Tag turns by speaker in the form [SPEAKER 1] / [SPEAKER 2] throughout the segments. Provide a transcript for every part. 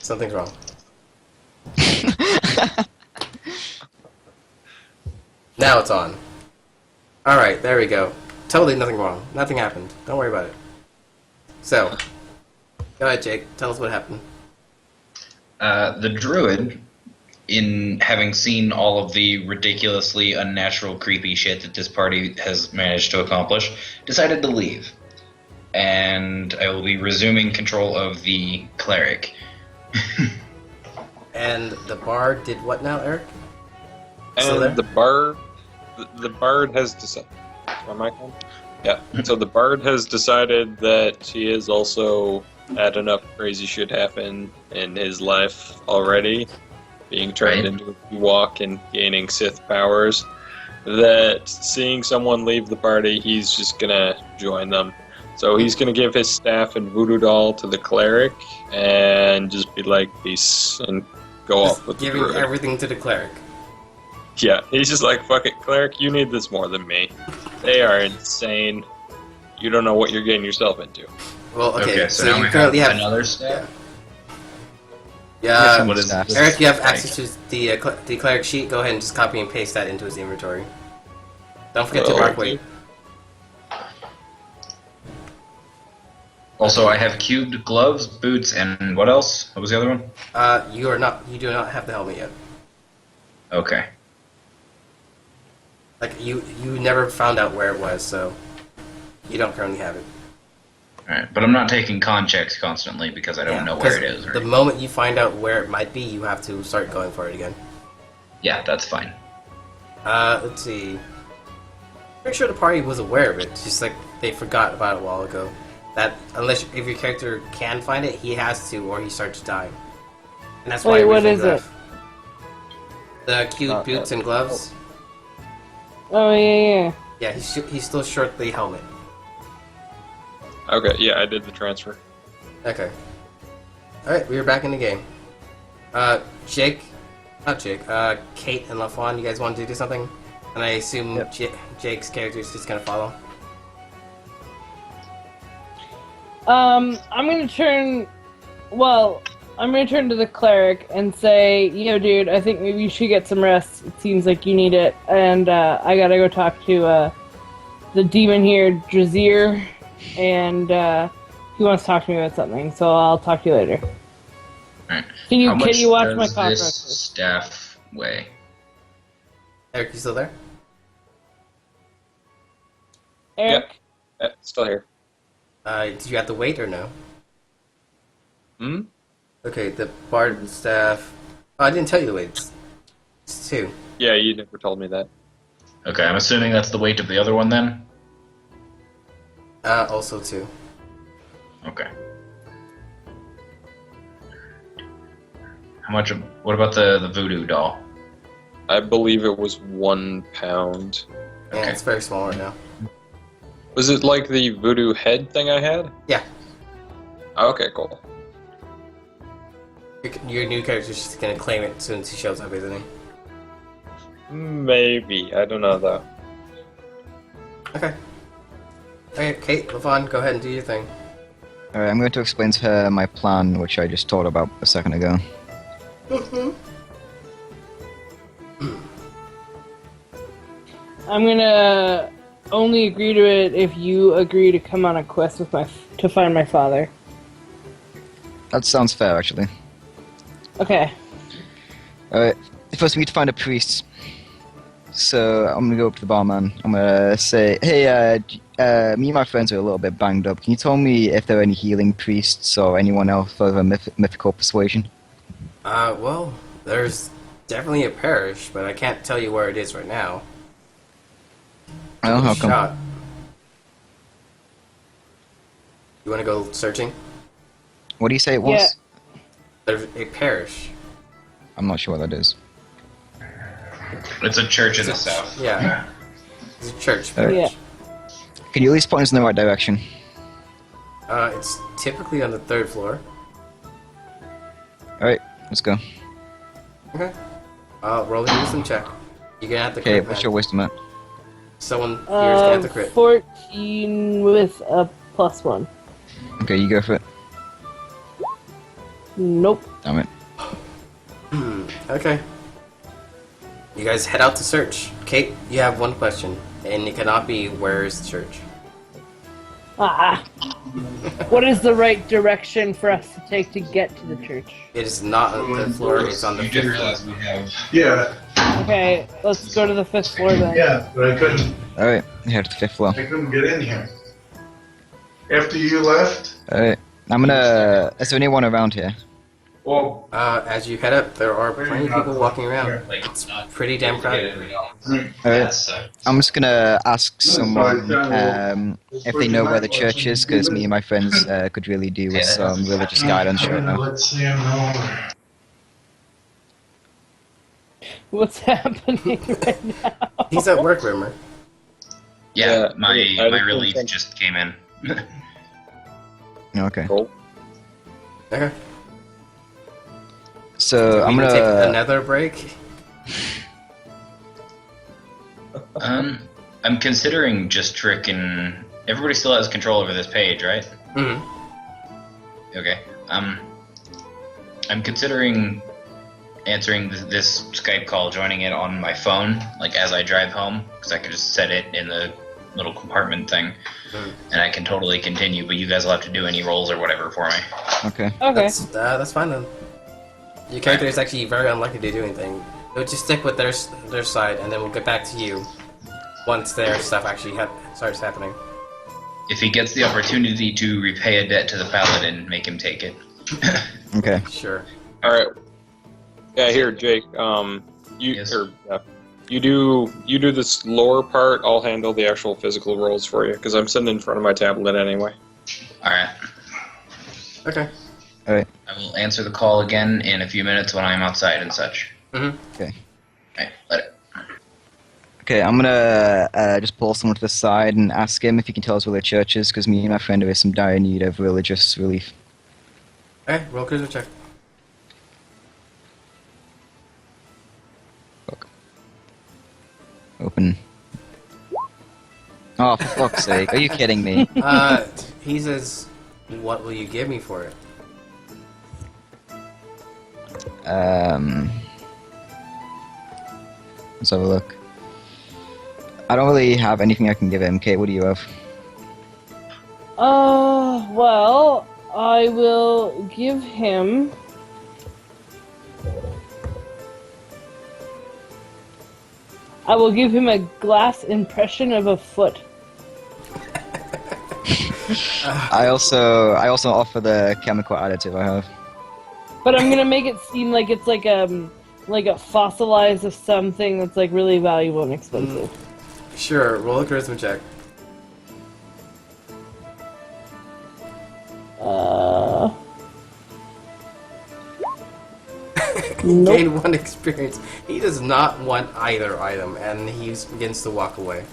[SPEAKER 1] Something's wrong. Now it's on. Alright, there we go. Totally nothing wrong. Nothing happened. Don't worry about it. So, go ahead, Jake. Tell us what happened.
[SPEAKER 2] The druid, in having seen all of the ridiculously unnatural, creepy shit that this party has managed to accomplish, decided to leave. And I will be resuming control of the cleric.
[SPEAKER 1] And the bard did what now, Eric?
[SPEAKER 3] And the bard has decided. Am I on? Yeah. So the bard has decided that he has also had enough crazy shit happen in his life already, being turned into a walk and gaining Sith powers, that seeing someone leave the party, he's just gonna join them. So he's gonna give his staff and voodoo doll to the cleric and just be like, peace, and go off with
[SPEAKER 1] giving everything to the cleric.
[SPEAKER 3] Yeah, he's just like, fuck it, cleric, you need this more than me. They are insane. You don't know what you're getting yourself into.
[SPEAKER 1] Well, okay,
[SPEAKER 2] so now
[SPEAKER 1] you
[SPEAKER 2] we
[SPEAKER 1] currently have
[SPEAKER 2] another staff?
[SPEAKER 1] Yeah,
[SPEAKER 2] What is this?
[SPEAKER 1] Eric, you have access to the cleric sheet. Go ahead and just copy and paste that into his inventory. Don't forget to mark weight.
[SPEAKER 2] Also, I have cubed gloves, boots, and what else? What was the other one?
[SPEAKER 1] You do not have the helmet yet.
[SPEAKER 2] Okay.
[SPEAKER 1] Like, you never found out where it was, so you don't currently have it.
[SPEAKER 2] Alright, but I'm not taking con checks constantly because I don't know where it is.
[SPEAKER 1] The moment you find out where it might be, you have to start going for it again.
[SPEAKER 2] Yeah, that's fine.
[SPEAKER 1] Let's see. Pretty sure the party was aware of it, it's just like they forgot about it a while ago. That, if your character can find it, he has to, or he starts dying. And that's why.
[SPEAKER 4] Wait, what is it?
[SPEAKER 1] The cute boots and gloves.
[SPEAKER 4] Oh, yeah.
[SPEAKER 1] Yeah, he's still short the helmet.
[SPEAKER 3] Okay, yeah, I did the transfer.
[SPEAKER 1] Okay. Alright, we are back in the game. Kate and LaFawn, you guys want to do something? And I assume Jake's character is just gonna follow?
[SPEAKER 4] I'm gonna turn to the cleric and say, yo, dude, I think maybe you should get some rest. It seems like you need it. And, I gotta go talk to, the demon here, Drazir, and, he wants to talk to me about something, so I'll talk to you later.
[SPEAKER 2] Alright.
[SPEAKER 4] Can you watch my
[SPEAKER 2] does
[SPEAKER 4] cockroaches?
[SPEAKER 2] this staff weigh?
[SPEAKER 1] Eric, you still there?
[SPEAKER 4] Eric?
[SPEAKER 3] Yeah, still here.
[SPEAKER 1] Did you have to wait or no?
[SPEAKER 3] Hmm?
[SPEAKER 1] Okay, the bard staff... Oh, I didn't tell you the weight. It's 2.
[SPEAKER 3] Yeah, you never told me that.
[SPEAKER 2] Okay, I'm assuming that's the weight of the other one then?
[SPEAKER 1] Also 2.
[SPEAKER 2] Okay. What about the voodoo doll?
[SPEAKER 3] I believe it was 1 pound.
[SPEAKER 1] Yeah,
[SPEAKER 2] Okay.
[SPEAKER 1] it's very small right now.
[SPEAKER 3] Was it like the voodoo head thing I had?
[SPEAKER 1] Yeah.
[SPEAKER 3] Okay, cool.
[SPEAKER 1] Your new character's just gonna claim it as soon as he shows up, isn't he?
[SPEAKER 3] Maybe. I don't know, though.
[SPEAKER 1] Okay. Okay, Kate, LaFawn, go ahead and do your thing.
[SPEAKER 5] Alright, I'm going to explain to her my plan, which I just thought about a second ago.
[SPEAKER 4] I'm gonna only agree to it if you agree to come on a quest with to find my father.
[SPEAKER 5] That sounds fair, actually.
[SPEAKER 4] Okay.
[SPEAKER 5] Alright, first we need to find a priest. So I'm gonna go up to the barman. I'm gonna say, hey, me and my friends are a little bit banged up. Can you tell me if there are any healing priests or anyone else of a mythical persuasion?
[SPEAKER 1] Well, there's definitely a parish, but I can't tell you where it is right now.
[SPEAKER 5] Oh, how come?
[SPEAKER 1] Shot. You wanna go searching?
[SPEAKER 5] What do you say it was?
[SPEAKER 4] Yeah.
[SPEAKER 1] There's a parish.
[SPEAKER 5] I'm not sure what that is.
[SPEAKER 2] It's a church in the south.
[SPEAKER 1] Yeah. It's a church
[SPEAKER 5] Alright.
[SPEAKER 1] parish.
[SPEAKER 5] Can you at least point us in the right direction?
[SPEAKER 1] It's typically on the 3rd floor.
[SPEAKER 5] Alright, let's go.
[SPEAKER 1] Okay. Roll a wisdom check. You're gonna have to
[SPEAKER 5] Okay,
[SPEAKER 1] crit
[SPEAKER 5] what's
[SPEAKER 1] that.
[SPEAKER 5] your wisdom at?
[SPEAKER 1] Someone here's gonna have to crit.
[SPEAKER 4] 14 with a +1.
[SPEAKER 5] Okay, you go for it.
[SPEAKER 4] Nope.
[SPEAKER 5] Damn it.
[SPEAKER 1] Okay. You guys head out to search. Kate, you have one question, and it cannot be where is the church.
[SPEAKER 4] Ah. What is the right direction for us to take to get to the church?
[SPEAKER 1] It is not on the floor, it's on the
[SPEAKER 2] You did
[SPEAKER 1] fifth
[SPEAKER 2] realize
[SPEAKER 1] floor.
[SPEAKER 2] we have.
[SPEAKER 6] Yeah,
[SPEAKER 4] Okay, let's go to the 5th floor then.
[SPEAKER 6] yeah, but I couldn't
[SPEAKER 5] Alright, head to the 5th floor.
[SPEAKER 6] get in here. After you left,
[SPEAKER 5] Alright, I'm gonna... Is there anyone around here?
[SPEAKER 6] well,
[SPEAKER 1] As you head up, there are plenty of people walking around.
[SPEAKER 2] Like,
[SPEAKER 1] It's pretty damn crowded.
[SPEAKER 5] Alright, I'm just gonna ask someone if they know where the church is, because me and my friends could really do with some religious guidance right now.
[SPEAKER 6] let's see him know.
[SPEAKER 4] What's happening right now?
[SPEAKER 1] He's at work, Rimmer.
[SPEAKER 2] Yeah,
[SPEAKER 3] Yeah,
[SPEAKER 2] my
[SPEAKER 3] I
[SPEAKER 2] my
[SPEAKER 3] don't
[SPEAKER 2] relief
[SPEAKER 3] think-
[SPEAKER 2] just came in.
[SPEAKER 5] Okay.
[SPEAKER 3] Cool.
[SPEAKER 1] Okay.
[SPEAKER 5] So, I'm
[SPEAKER 1] We can take
[SPEAKER 5] gonna...
[SPEAKER 1] another break.
[SPEAKER 2] I'm considering just tricking. Everybody still has control over this page, right?
[SPEAKER 1] Mm-hmm.
[SPEAKER 2] Okay. I'm considering answering this Skype call, joining it on my phone, like as I drive home, because I could just set it in the little compartment thing, and I can totally continue. But you guys will have to do any rolls or whatever for me.
[SPEAKER 5] Okay.
[SPEAKER 4] Okay.
[SPEAKER 1] That's fine then. Your character is actually very unlikely to do anything. They'll just stick with their side, and then we'll get back to you once their stuff actually starts happening.
[SPEAKER 2] If he gets the opportunity to repay a debt to the paladin, make him take it.
[SPEAKER 5] Okay.
[SPEAKER 1] Sure.
[SPEAKER 3] All right. Yeah, here, Jake.
[SPEAKER 2] Yes.
[SPEAKER 3] You do this lower part. I'll handle the actual physical rolls for you because I'm sitting in front of my tablet anyway.
[SPEAKER 2] All right.
[SPEAKER 1] Okay.
[SPEAKER 5] Alright.
[SPEAKER 2] I will answer the call again in a few minutes when I'm outside and such.
[SPEAKER 1] Mm-hmm.
[SPEAKER 5] Okay.
[SPEAKER 2] Okay, let it.
[SPEAKER 5] Okay, I'm gonna just pull someone to the side and ask him if he can tell us where the church is, because me and my friend are in some dire need of religious relief.
[SPEAKER 1] Okay, roll cruiser check.
[SPEAKER 5] Fuck. Open. Oh, for fuck's sake, are you kidding me?
[SPEAKER 1] He says, "What will you give me for it?"
[SPEAKER 5] Let's have a look. I don't really have anything I can give him. Kate, what do you have?
[SPEAKER 4] Well, I will give him... I will give him a glass impression of a foot.
[SPEAKER 5] I also offer the chemical additive I have.
[SPEAKER 4] But I'm gonna make it seem like it's like a fossilized of something that's like really valuable and expensive.
[SPEAKER 1] Sure, roll a charisma check.
[SPEAKER 4] Nope.
[SPEAKER 1] Gain 1 experience. He does not want either item, and he begins to walk away.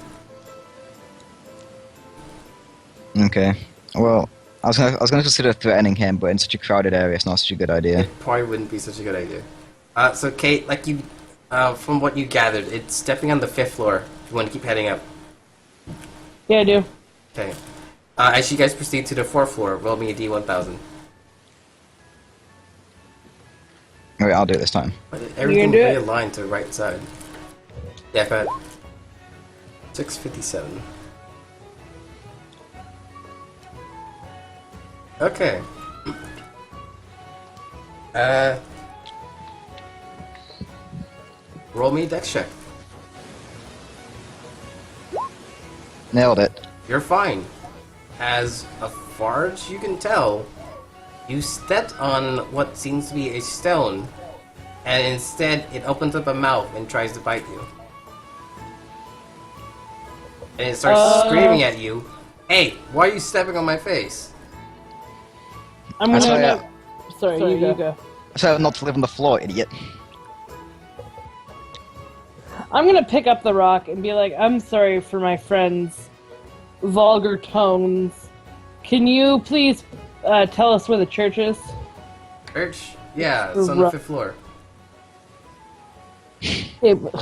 [SPEAKER 5] Okay. Well, I was gonna consider threatening him, but in such a crowded area, it's not such a good idea.
[SPEAKER 1] It probably wouldn't be such a good idea. So Kate, like you, from what you gathered, it's definitely on the 5th floor. If you want to keep heading up.
[SPEAKER 4] Yeah, I do.
[SPEAKER 1] Okay. As you guys proceed to the 4th floor, roll me a D1000.
[SPEAKER 5] Alright, I'll do it this time.
[SPEAKER 1] But everything
[SPEAKER 4] do it?
[SPEAKER 1] realigned to the right side. Yeah, go ahead. 657. Okay. Roll me a dex check.
[SPEAKER 5] Nailed it.
[SPEAKER 1] You're fine. As far as you can tell, you stepped on what seems to be a stone, and instead it opens up a mouth and tries to bite you. And it starts screaming at you, "Hey, why are you stepping on my face?"
[SPEAKER 4] I'm
[SPEAKER 5] That's
[SPEAKER 4] gonna.
[SPEAKER 5] why
[SPEAKER 4] Sorry, you go.
[SPEAKER 5] I said not to live on the floor, idiot.
[SPEAKER 4] I'm gonna pick up the rock and be like, I'm sorry for my friend's vulgar tones. Can you please tell us where the church is?
[SPEAKER 1] Church? Yeah, it's on the 5th floor.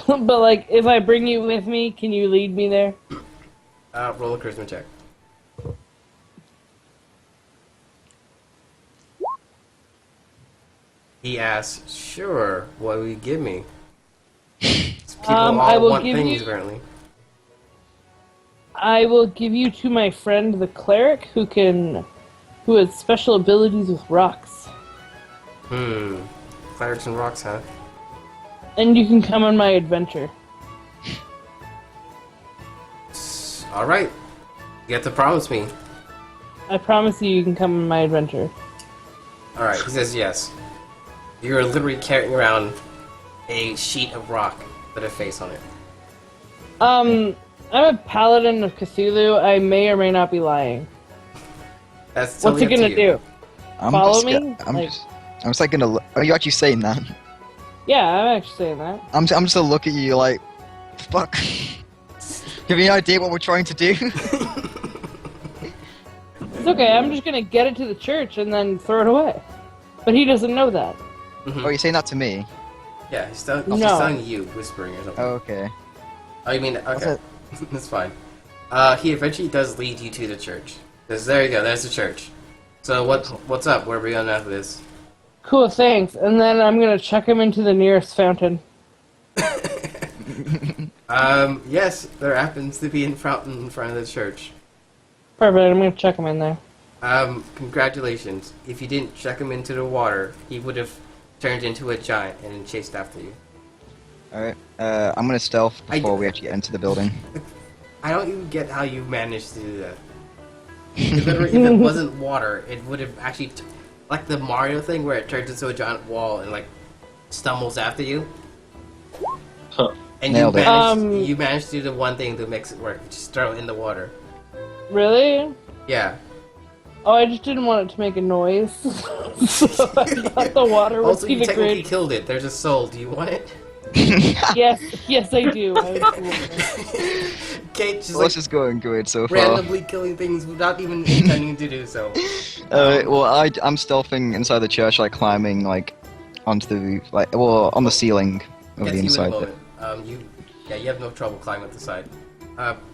[SPEAKER 4] But like, if I bring you with me, can you lead me there?
[SPEAKER 1] Roll a charisma check. He asks, "Sure, what will you give me?" People
[SPEAKER 4] I
[SPEAKER 1] all
[SPEAKER 4] will
[SPEAKER 1] want
[SPEAKER 4] give
[SPEAKER 1] things
[SPEAKER 4] you.
[SPEAKER 1] currently.
[SPEAKER 4] I will give you to my friend the cleric, who has special abilities with rocks,
[SPEAKER 1] Clerics and rocks, huh?
[SPEAKER 4] and you can come on my adventure.
[SPEAKER 1] All right. You have to promise me.
[SPEAKER 4] I promise you can come on my adventure.
[SPEAKER 1] All right. He says yes. You're literally carrying around a sheet of rock with a face on it.
[SPEAKER 4] I'm a paladin of Cthulhu. I may or may not be lying.
[SPEAKER 1] That's
[SPEAKER 4] What's
[SPEAKER 1] totally
[SPEAKER 4] it
[SPEAKER 1] up
[SPEAKER 4] gonna
[SPEAKER 1] to you.
[SPEAKER 4] do? Follow me?
[SPEAKER 5] I'm just like gonna. Are you actually saying that?
[SPEAKER 4] Yeah, I'm actually saying that.
[SPEAKER 5] I'm just gonna look at you like, fuck. Give me an idea what we're trying to do.
[SPEAKER 4] It's okay. I'm just gonna get it to the church and then throw it away. But he doesn't know that.
[SPEAKER 5] Oh, you're saying that to me?
[SPEAKER 1] Yeah, he's telling you, whispering or something.
[SPEAKER 5] Oh, okay.
[SPEAKER 1] Oh, you mean okay? That's fine. He eventually does lead you to the church. There you go. There's the church. So what's up? Where are we going after this?
[SPEAKER 4] Cool, thanks. And then I'm gonna chuck him into the nearest fountain.
[SPEAKER 1] Yes, there happens to be a fountain in front of the church.
[SPEAKER 4] Perfect. I'm gonna chuck him in there.
[SPEAKER 1] Congratulations. If you didn't chuck him into the water, he would have turned into a giant and chased after you.
[SPEAKER 5] Alright, I'm gonna stealth before we actually get into the building.
[SPEAKER 1] I don't even get how you managed to do that. If it wasn't water, it would have actually... like the Mario thing where it turns into a giant wall and, like, stumbles after you.
[SPEAKER 3] Huh.
[SPEAKER 1] And
[SPEAKER 5] Nailed it.
[SPEAKER 1] you managed to do the one thing that makes it work. Just throw it in the water.
[SPEAKER 4] Really?
[SPEAKER 1] Yeah.
[SPEAKER 4] Oh, I just didn't want it to make a noise. So I thought the water would
[SPEAKER 1] Also,
[SPEAKER 4] be
[SPEAKER 1] you
[SPEAKER 4] the
[SPEAKER 1] technically
[SPEAKER 4] great.
[SPEAKER 1] killed it. There's a soul. Do you want it?
[SPEAKER 4] Yes, I do.
[SPEAKER 1] Kate just
[SPEAKER 5] Well, this is going good so far.
[SPEAKER 1] randomly killing things without even intending to do so.
[SPEAKER 5] Well, I'm stealthing inside the church, like climbing, like onto the roof, like on the ceiling of
[SPEAKER 1] Gets
[SPEAKER 5] the
[SPEAKER 1] you in a
[SPEAKER 5] inside bit.
[SPEAKER 1] moment. You have no trouble climbing up the side.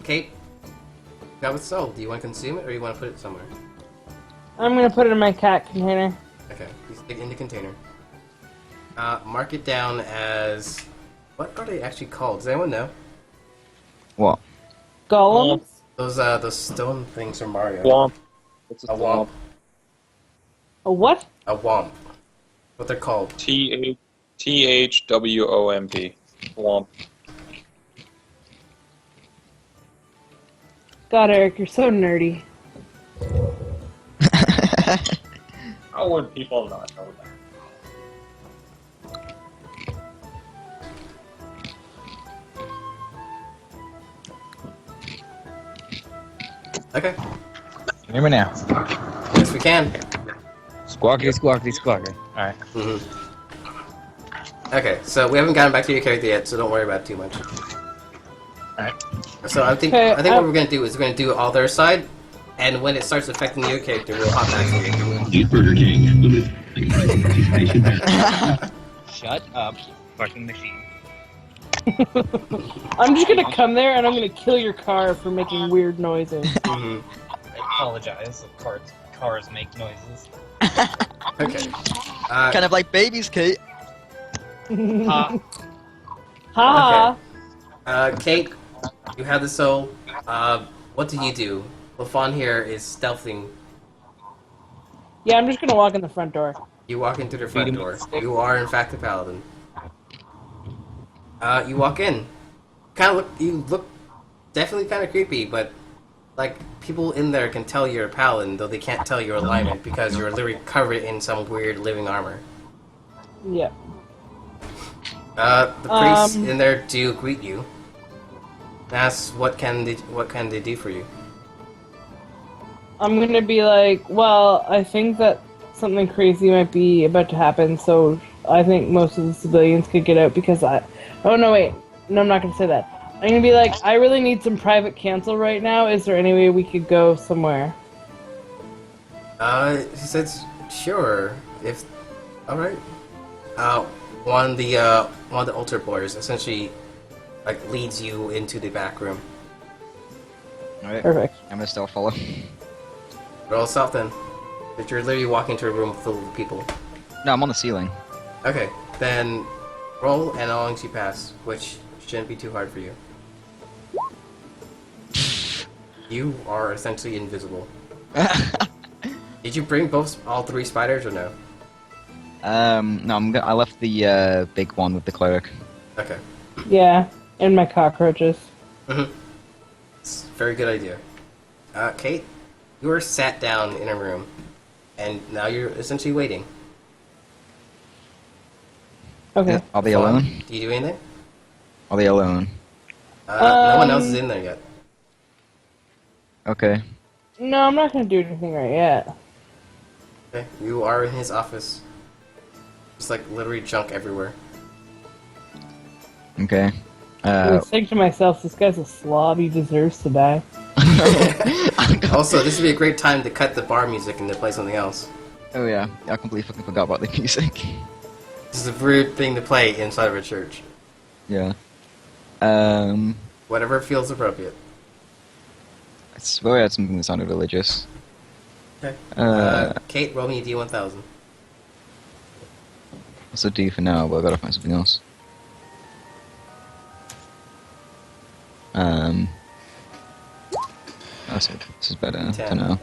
[SPEAKER 1] Kate, got with soul. Do you want to consume it or you want to put it somewhere?
[SPEAKER 4] I'm gonna put it in my cat container.
[SPEAKER 1] Okay, you stick it in the container. Mark it down as... what are they actually called? Does anyone know?
[SPEAKER 5] What?
[SPEAKER 4] Golems?
[SPEAKER 1] Those stone things from Mario.
[SPEAKER 3] Womp. What's
[SPEAKER 1] A womp.
[SPEAKER 4] A what?
[SPEAKER 1] A womp. What they're called.
[SPEAKER 3] THWOMP. Womp.
[SPEAKER 4] God, Eric, you're so nerdy.
[SPEAKER 3] How would people not know that?
[SPEAKER 1] Okay.
[SPEAKER 7] Hear me now.
[SPEAKER 1] Yes, we can.
[SPEAKER 7] Squawky, squawky, squawky. Alright.
[SPEAKER 1] Okay, so we haven't gotten back to your character yet, so don't worry about it too much.
[SPEAKER 7] Alright.
[SPEAKER 1] So I think what we're gonna do is we're gonna do all their side, and when it starts affecting your character, we'll hop back to you.
[SPEAKER 8] Burger King.
[SPEAKER 7] Shut up, fucking machine.
[SPEAKER 4] I'm just gonna come there and I'm gonna kill your car for making weird noises.
[SPEAKER 7] I apologize if cars make noises.
[SPEAKER 1] Okay.
[SPEAKER 5] Kind of like babies, Kate.
[SPEAKER 7] Ha.
[SPEAKER 4] Ha!
[SPEAKER 1] Kate, you have the soul. What do you do? LaFawn here is stealthing.
[SPEAKER 4] Yeah, I'm just gonna walk in the front door.
[SPEAKER 1] You walk into the front door. You are, in fact, a paladin. You walk in. You look definitely kind of creepy, but like people in there can tell you're a paladin, though they can't tell your alignment because you're literally covered in some weird living armor.
[SPEAKER 4] Yeah.
[SPEAKER 1] The priests in there do greet you. Ask what can they do for you?
[SPEAKER 4] I'm gonna be like, well, I think that something crazy might be about to happen, so I think most of the civilians could get out because oh no, wait. No, I'm not gonna say that. I'm gonna be like, I really need some private counsel right now. Is there any way we could go somewhere?
[SPEAKER 1] He says, sure, if... alright. One of the altar boys essentially, like, leads you into the back room.
[SPEAKER 5] Alright.
[SPEAKER 4] Perfect.
[SPEAKER 5] I'm gonna stealth follow.
[SPEAKER 1] Roll stealth then. But you're literally walking into a room full of people.
[SPEAKER 5] No, I'm on the ceiling.
[SPEAKER 1] Okay, then roll and how long you pass, which shouldn't be too hard for you. You are essentially invisible. Did you bring all three spiders or no?
[SPEAKER 5] No, I left the big one with the cleric.
[SPEAKER 1] Okay.
[SPEAKER 4] Yeah, and my cockroaches.
[SPEAKER 1] It's a very good idea. Kate, you are sat down in a room, and now you're essentially waiting.
[SPEAKER 4] Okay.
[SPEAKER 5] Are they alone?
[SPEAKER 1] Do you do anything?
[SPEAKER 5] Are they alone?
[SPEAKER 1] No one else is in there yet.
[SPEAKER 5] Okay.
[SPEAKER 4] No, I'm not gonna do anything right yet.
[SPEAKER 1] Okay, you are in his office. Just like literally junk everywhere.
[SPEAKER 5] Okay.
[SPEAKER 4] I was thinking to myself, this guy's a slob, he deserves to die.
[SPEAKER 1] Also, this would be a great time to cut the bar music and to play something else.
[SPEAKER 5] Oh yeah, I completely fucking forgot about the music.
[SPEAKER 1] This is a weird thing to play inside of a church.
[SPEAKER 5] Yeah.
[SPEAKER 1] Whatever feels appropriate.
[SPEAKER 5] I swear I had something that sounded religious.
[SPEAKER 1] Okay. Kate, roll me a D1000.
[SPEAKER 5] What's a D for now, but I gotta find something else. That's it. This is better.
[SPEAKER 1] 10.
[SPEAKER 5] For now.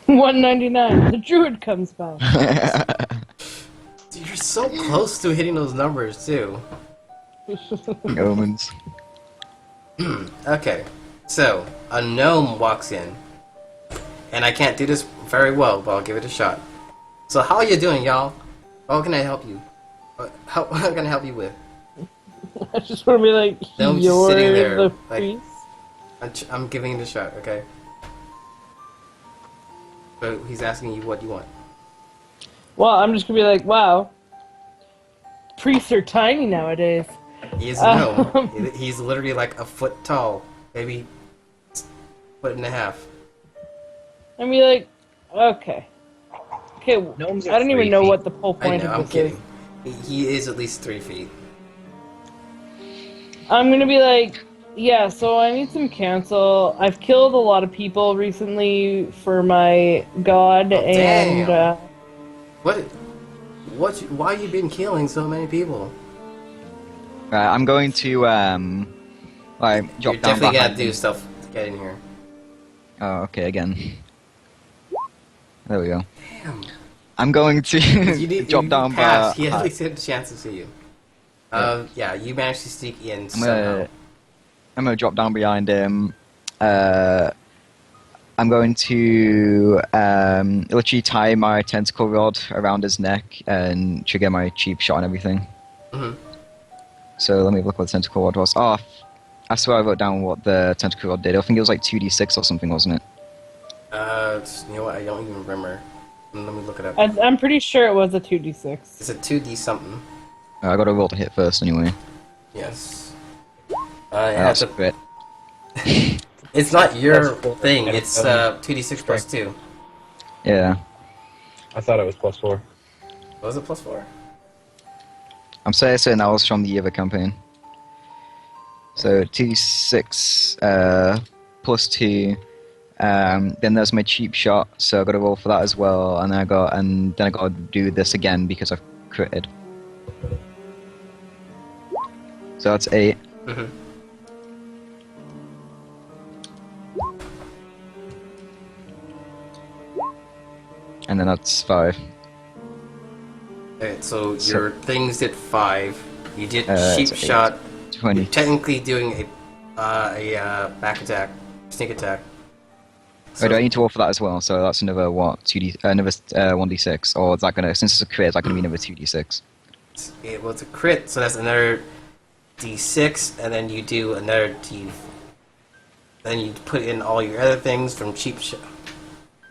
[SPEAKER 4] 199. The druid comes by.
[SPEAKER 1] Dude, you're so close to hitting those numbers, too.
[SPEAKER 5] Omens.
[SPEAKER 1] Okay, so, a gnome walks in. And I can't do this very well, but I'll give it a shot. So how are you doing, y'all? How can I help you? What can I help you with?
[SPEAKER 4] I just want to be like,
[SPEAKER 1] No, I'm just
[SPEAKER 4] you're
[SPEAKER 1] sitting there,
[SPEAKER 4] the
[SPEAKER 1] like-
[SPEAKER 4] priest?
[SPEAKER 1] I'm giving it a shot, okay? So he's asking you what you want.
[SPEAKER 4] Well, I'm just gonna be like, wow. Priests are tiny nowadays.
[SPEAKER 1] He is a gnome. He's literally like a foot tall. Maybe foot and a half.
[SPEAKER 4] I'd be like, okay. Okay,
[SPEAKER 7] Gnomes are
[SPEAKER 4] I don't even
[SPEAKER 7] 3
[SPEAKER 4] know
[SPEAKER 7] feet.
[SPEAKER 4] what the whole
[SPEAKER 1] I
[SPEAKER 4] point
[SPEAKER 1] know, I'm
[SPEAKER 4] of this is.
[SPEAKER 1] kidding. He is at least 3 feet.
[SPEAKER 4] I'm gonna be like, yeah, so I need some counsel. I've killed a lot of people recently for my god,
[SPEAKER 1] Oh,
[SPEAKER 4] and
[SPEAKER 1] damn. Why you been killing so many people?
[SPEAKER 5] Right, I'm going to like
[SPEAKER 1] You're
[SPEAKER 5] drop down
[SPEAKER 1] definitely
[SPEAKER 5] behind
[SPEAKER 1] gotta do
[SPEAKER 5] him.
[SPEAKER 1] stuff to get in here.
[SPEAKER 5] Oh, okay, again. There we go.
[SPEAKER 1] Damn.
[SPEAKER 5] I'm going to
[SPEAKER 1] You need
[SPEAKER 5] drop
[SPEAKER 1] you
[SPEAKER 5] down
[SPEAKER 1] pass.
[SPEAKER 5] by.
[SPEAKER 1] He at least had a chance to see you. Yeah, you managed to sneak in
[SPEAKER 5] I'm
[SPEAKER 1] somehow.
[SPEAKER 5] gonna drop down behind him. I'm going to literally tie my tentacle rod around his neck and trigger my cheap shot and everything.
[SPEAKER 1] Mhm.
[SPEAKER 5] So let me look what the tentacle rod was. Oh, I swear I wrote down what the tentacle rod did. I think it was like 2d6 or something, wasn't it?
[SPEAKER 1] You know what? I don't even remember. Let me look it up.
[SPEAKER 4] I'm pretty sure it was a 2d6.
[SPEAKER 1] It's a 2D something.
[SPEAKER 5] I got to roll to hit first anyway.
[SPEAKER 1] Yes. It
[SPEAKER 5] That's
[SPEAKER 1] has a,
[SPEAKER 5] great.
[SPEAKER 1] it's not your
[SPEAKER 7] That's cool.
[SPEAKER 1] thing.
[SPEAKER 7] And
[SPEAKER 1] It's
[SPEAKER 7] it's,
[SPEAKER 1] 2D6 plus 2.
[SPEAKER 5] Yeah.
[SPEAKER 7] I thought it was +4.
[SPEAKER 1] What was it plus 4?
[SPEAKER 5] I'm saying that was from the other campaign. So 2d6 plus 2. Then there's my cheap shot, so I got to roll for that as well, and then I got to do this again because I've critted. So that's 8.
[SPEAKER 1] Mm-hmm.
[SPEAKER 5] And then that's 5.
[SPEAKER 1] Okay, so your things did 5. You did cheap
[SPEAKER 5] so 8.
[SPEAKER 1] shot.
[SPEAKER 5] 20.
[SPEAKER 1] You're technically doing a back attack, sneak attack.
[SPEAKER 5] Wait, do I need to roll for that as well? So that's another what? 1d6, or is that gonna, since it's a crit, is that gonna be another 2d6?
[SPEAKER 1] It's a crit, so that's another D6, and then you do another D. Then you put in all your other things from cheap shot.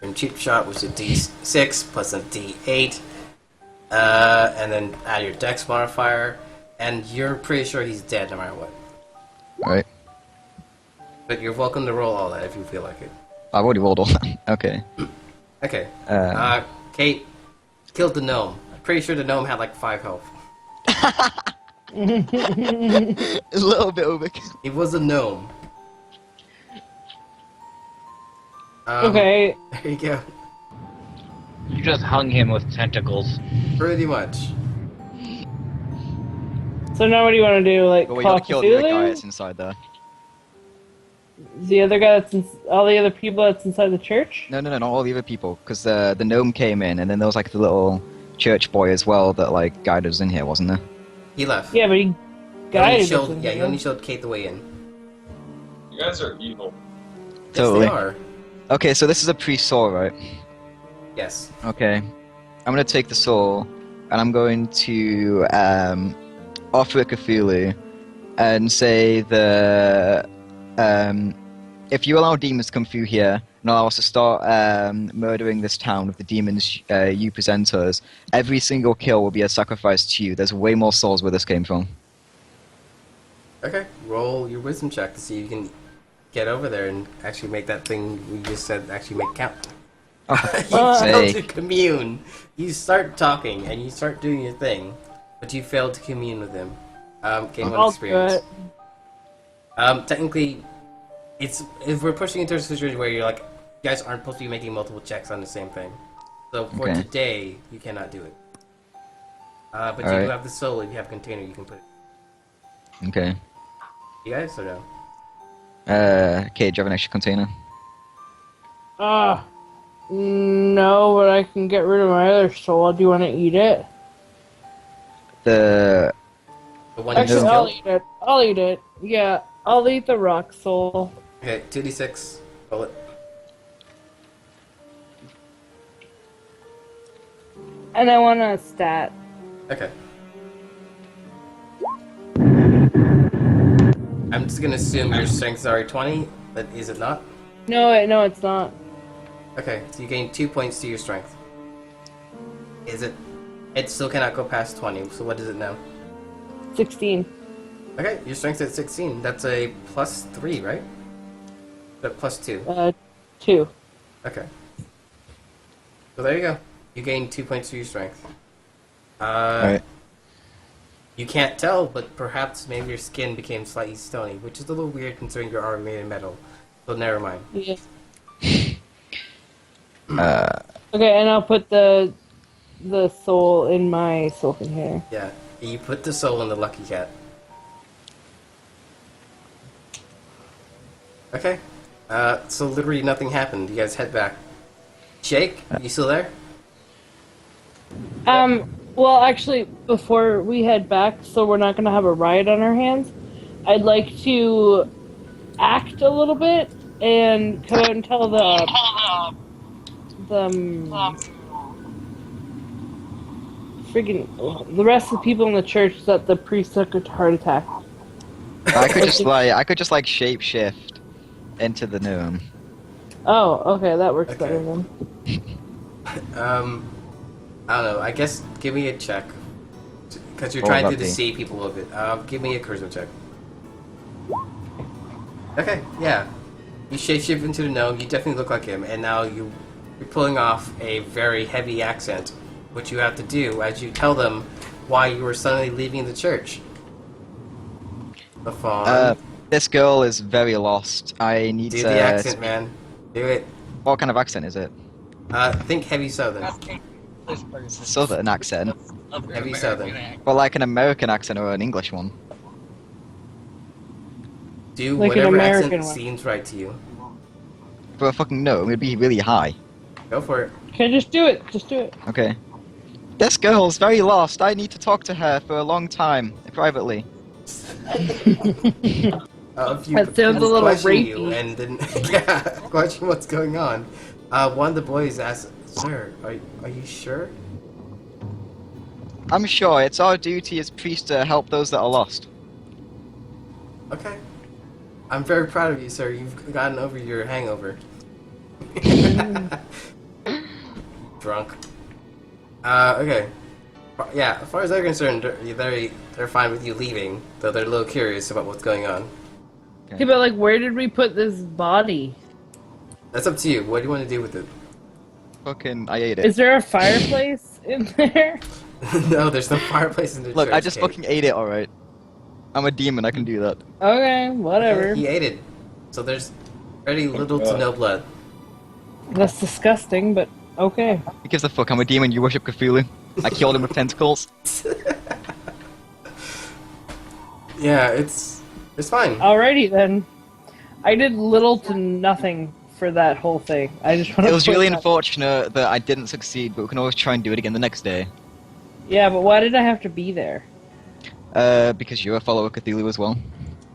[SPEAKER 1] From cheap shot, which is D6 plus a D8, and then add your Dex modifier, and you're pretty sure he's dead no matter what.
[SPEAKER 5] Right.
[SPEAKER 1] But you're welcome to roll all that if you feel like it.
[SPEAKER 5] I've already rolled all that. Okay.
[SPEAKER 1] Okay. Kate killed the gnome. I'm pretty sure the gnome had like 5 health.
[SPEAKER 5] A little bit overkill.
[SPEAKER 1] It was a gnome.
[SPEAKER 4] Okay,
[SPEAKER 1] There you go.
[SPEAKER 5] You just hung him with tentacles.
[SPEAKER 1] Pretty much.
[SPEAKER 4] So now what do you want to do? Like,
[SPEAKER 5] But we
[SPEAKER 4] call
[SPEAKER 5] gotta kill the other guy
[SPEAKER 4] Cthulhu?
[SPEAKER 5] that's inside there.
[SPEAKER 4] The other guy that's all the other people that's inside the church?
[SPEAKER 5] No, not all the other people, because the gnome came in, and then there was like the little church boy as well that like guided us in here, wasn't there?
[SPEAKER 1] He left.
[SPEAKER 4] Yeah, but he
[SPEAKER 1] You
[SPEAKER 4] guided us.
[SPEAKER 1] showed, yeah, you only showed Kate the way in.
[SPEAKER 3] You guys are evil.
[SPEAKER 5] Totally.
[SPEAKER 1] Yes, they are.
[SPEAKER 5] Okay, so this is a priest soul, right?
[SPEAKER 1] Yes.
[SPEAKER 5] Okay. I'm gonna take the soul, and I'm going to offer it Cthulhu, and say that if you allow demons to come through here and allow us to start murdering this town with the demons you present us, every single kill will be a sacrifice to you. There's way more souls where this came from.
[SPEAKER 1] Okay. Roll your wisdom check to see if you can get over there and actually make that thing we just said actually make count. You failed to commune. You start talking and you start doing your thing, but you failed to commune with him. Gain one
[SPEAKER 4] I'll
[SPEAKER 1] experience.
[SPEAKER 4] do it.
[SPEAKER 1] Technically, if we're pushing into a situation where you're like, you guys aren't supposed to be making multiple checks on the same thing. So for
[SPEAKER 5] Okay.
[SPEAKER 1] today, you cannot do it. But you
[SPEAKER 5] Alright.
[SPEAKER 1] do have the soul. If you have a container, you can put it.
[SPEAKER 5] Okay.
[SPEAKER 1] You guys or no?
[SPEAKER 5] Okay, do you have an extra container?
[SPEAKER 4] No, but I can get rid of my other soul. Do you want to eat it?
[SPEAKER 5] The
[SPEAKER 1] The one you
[SPEAKER 4] Actually,
[SPEAKER 1] just
[SPEAKER 4] I'll
[SPEAKER 1] killed?
[SPEAKER 4] eat it. I'll eat it. Yeah, I'll eat the rock soul.
[SPEAKER 1] Okay, 2d6. Roll it.
[SPEAKER 4] And I want a stat.
[SPEAKER 1] Okay. I'm just gonna assume your strength's already 20, but is it not?
[SPEAKER 4] No, it's not.
[SPEAKER 1] Okay, so you gain 2 points to your strength. Is it? It still cannot go past 20, so what is it now?
[SPEAKER 4] 16.
[SPEAKER 1] Okay, your strength's at 16. That's a +3, right? But +2.
[SPEAKER 4] 2.
[SPEAKER 1] Okay. So there you go. You gain 2 points to your strength.
[SPEAKER 5] Alright.
[SPEAKER 1] You can't tell, but perhaps maybe your skin became slightly stony, which is a little weird considering you're already made of metal. So never mind.
[SPEAKER 4] Yeah. Okay, and I'll put the soul in my soul container.
[SPEAKER 1] Yeah, you put the soul in the lucky cat. Okay. So literally nothing happened. You guys head back. Jake, you still there?
[SPEAKER 4] Well, actually, before we head back, so we're not gonna have a riot on our hands, I'd like to act a little bit and come out and tell the rest of the people in the church that the priest took a heart attack.
[SPEAKER 5] I could just like shape shift into the gnome.
[SPEAKER 4] Oh, okay, that works
[SPEAKER 1] Okay.
[SPEAKER 4] better then.
[SPEAKER 1] I don't know. I guess give me a check. Because you're
[SPEAKER 5] Oh,
[SPEAKER 1] trying to
[SPEAKER 5] lovely.
[SPEAKER 1] deceive people a bit. Give me a charisma check. Okay, yeah. You shapeshift into the gnome, you definitely look like him, and now you're pulling off a very heavy accent, which you have to do as you tell them why you were suddenly leaving the church. The fawn.
[SPEAKER 5] This girl is very lost. I need
[SPEAKER 1] Do
[SPEAKER 5] to...
[SPEAKER 1] the accent, man. Do it.
[SPEAKER 5] What kind of accent is it?
[SPEAKER 1] Think heavy southern.
[SPEAKER 5] Southern accent?
[SPEAKER 1] Heavy southern.
[SPEAKER 5] Well, like an American accent or an English one?
[SPEAKER 1] Do
[SPEAKER 4] Like an
[SPEAKER 1] whatever
[SPEAKER 4] American
[SPEAKER 1] accent
[SPEAKER 4] one.
[SPEAKER 1] seems right to you.
[SPEAKER 5] For a fucking gnome, it'd be really high.
[SPEAKER 1] Go for it.
[SPEAKER 4] Okay, just do it. Just do it.
[SPEAKER 5] Okay. This girl's very lost. I need to talk to her for a long time, privately.
[SPEAKER 4] That sounds a little
[SPEAKER 1] question you
[SPEAKER 4] rapey.
[SPEAKER 1] and then yeah, question what's going on. One of the boys asked, "Sir, are you sure?"
[SPEAKER 5] I'm sure it's our duty as priests to help those that are lost.
[SPEAKER 1] Okay. I'm very proud of you, sir. You've gotten over your hangover. Drunk. Okay. Yeah, as far as they're concerned, they're fine with you leaving, though they're a little curious about what's going on.
[SPEAKER 4] Okay, but like, where did we put this body?
[SPEAKER 1] That's up to you. What do you want to do with it?
[SPEAKER 5] Fucking, I ate it.
[SPEAKER 4] Is there a fireplace in there?
[SPEAKER 1] No, there's no fireplace in the
[SPEAKER 5] Look,
[SPEAKER 1] church.
[SPEAKER 5] I just
[SPEAKER 1] Kate.
[SPEAKER 5] fucking ate it, alright. I'm a demon, I can do that.
[SPEAKER 4] Okay, whatever.
[SPEAKER 1] He ate it. So there's very little to no blood.
[SPEAKER 4] That's disgusting, but Okay.
[SPEAKER 5] Who gives a fuck? I'm a demon, you worship Cthulhu. I killed him with tentacles.
[SPEAKER 1] Yeah, it's fine.
[SPEAKER 4] Alrighty then. I did little to nothing for that whole thing. I just want
[SPEAKER 5] It
[SPEAKER 4] to
[SPEAKER 5] was
[SPEAKER 4] point
[SPEAKER 5] really
[SPEAKER 4] that-
[SPEAKER 5] unfortunate that I didn't succeed, but we can always try and do it again the next day.
[SPEAKER 4] Yeah, but why did I have to be there?
[SPEAKER 5] Because you're a follower of Cthulhu as well.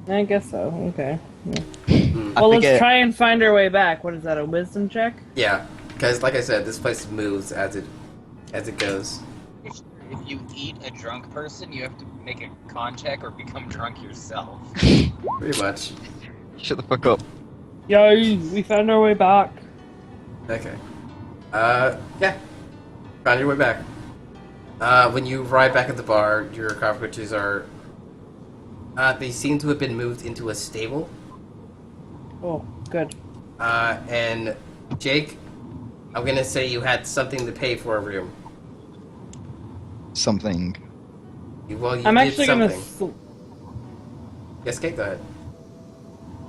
[SPEAKER 4] I guess so. Okay. Yeah.
[SPEAKER 1] Mm.
[SPEAKER 4] Well, let's
[SPEAKER 5] forget-
[SPEAKER 4] try and find our way back. What is that? A wisdom check?
[SPEAKER 1] Yeah, because like I said, this place moves as it goes.
[SPEAKER 7] If you eat a drunk person, you have to make a con check or become drunk yourself.
[SPEAKER 1] Pretty much.
[SPEAKER 5] Shut the fuck up.
[SPEAKER 4] Yay! We found our way back.
[SPEAKER 1] Okay. Yeah. Found your way back. When you arrive back at the bar, your cockroaches are. They seem to have been moved into a stable.
[SPEAKER 4] Oh, good.
[SPEAKER 1] And Jake, I'm gonna say you had something to pay for a room.
[SPEAKER 5] Something.
[SPEAKER 1] Well, you
[SPEAKER 4] I'm
[SPEAKER 1] did
[SPEAKER 4] actually
[SPEAKER 1] something. Yes, Kate, go ahead.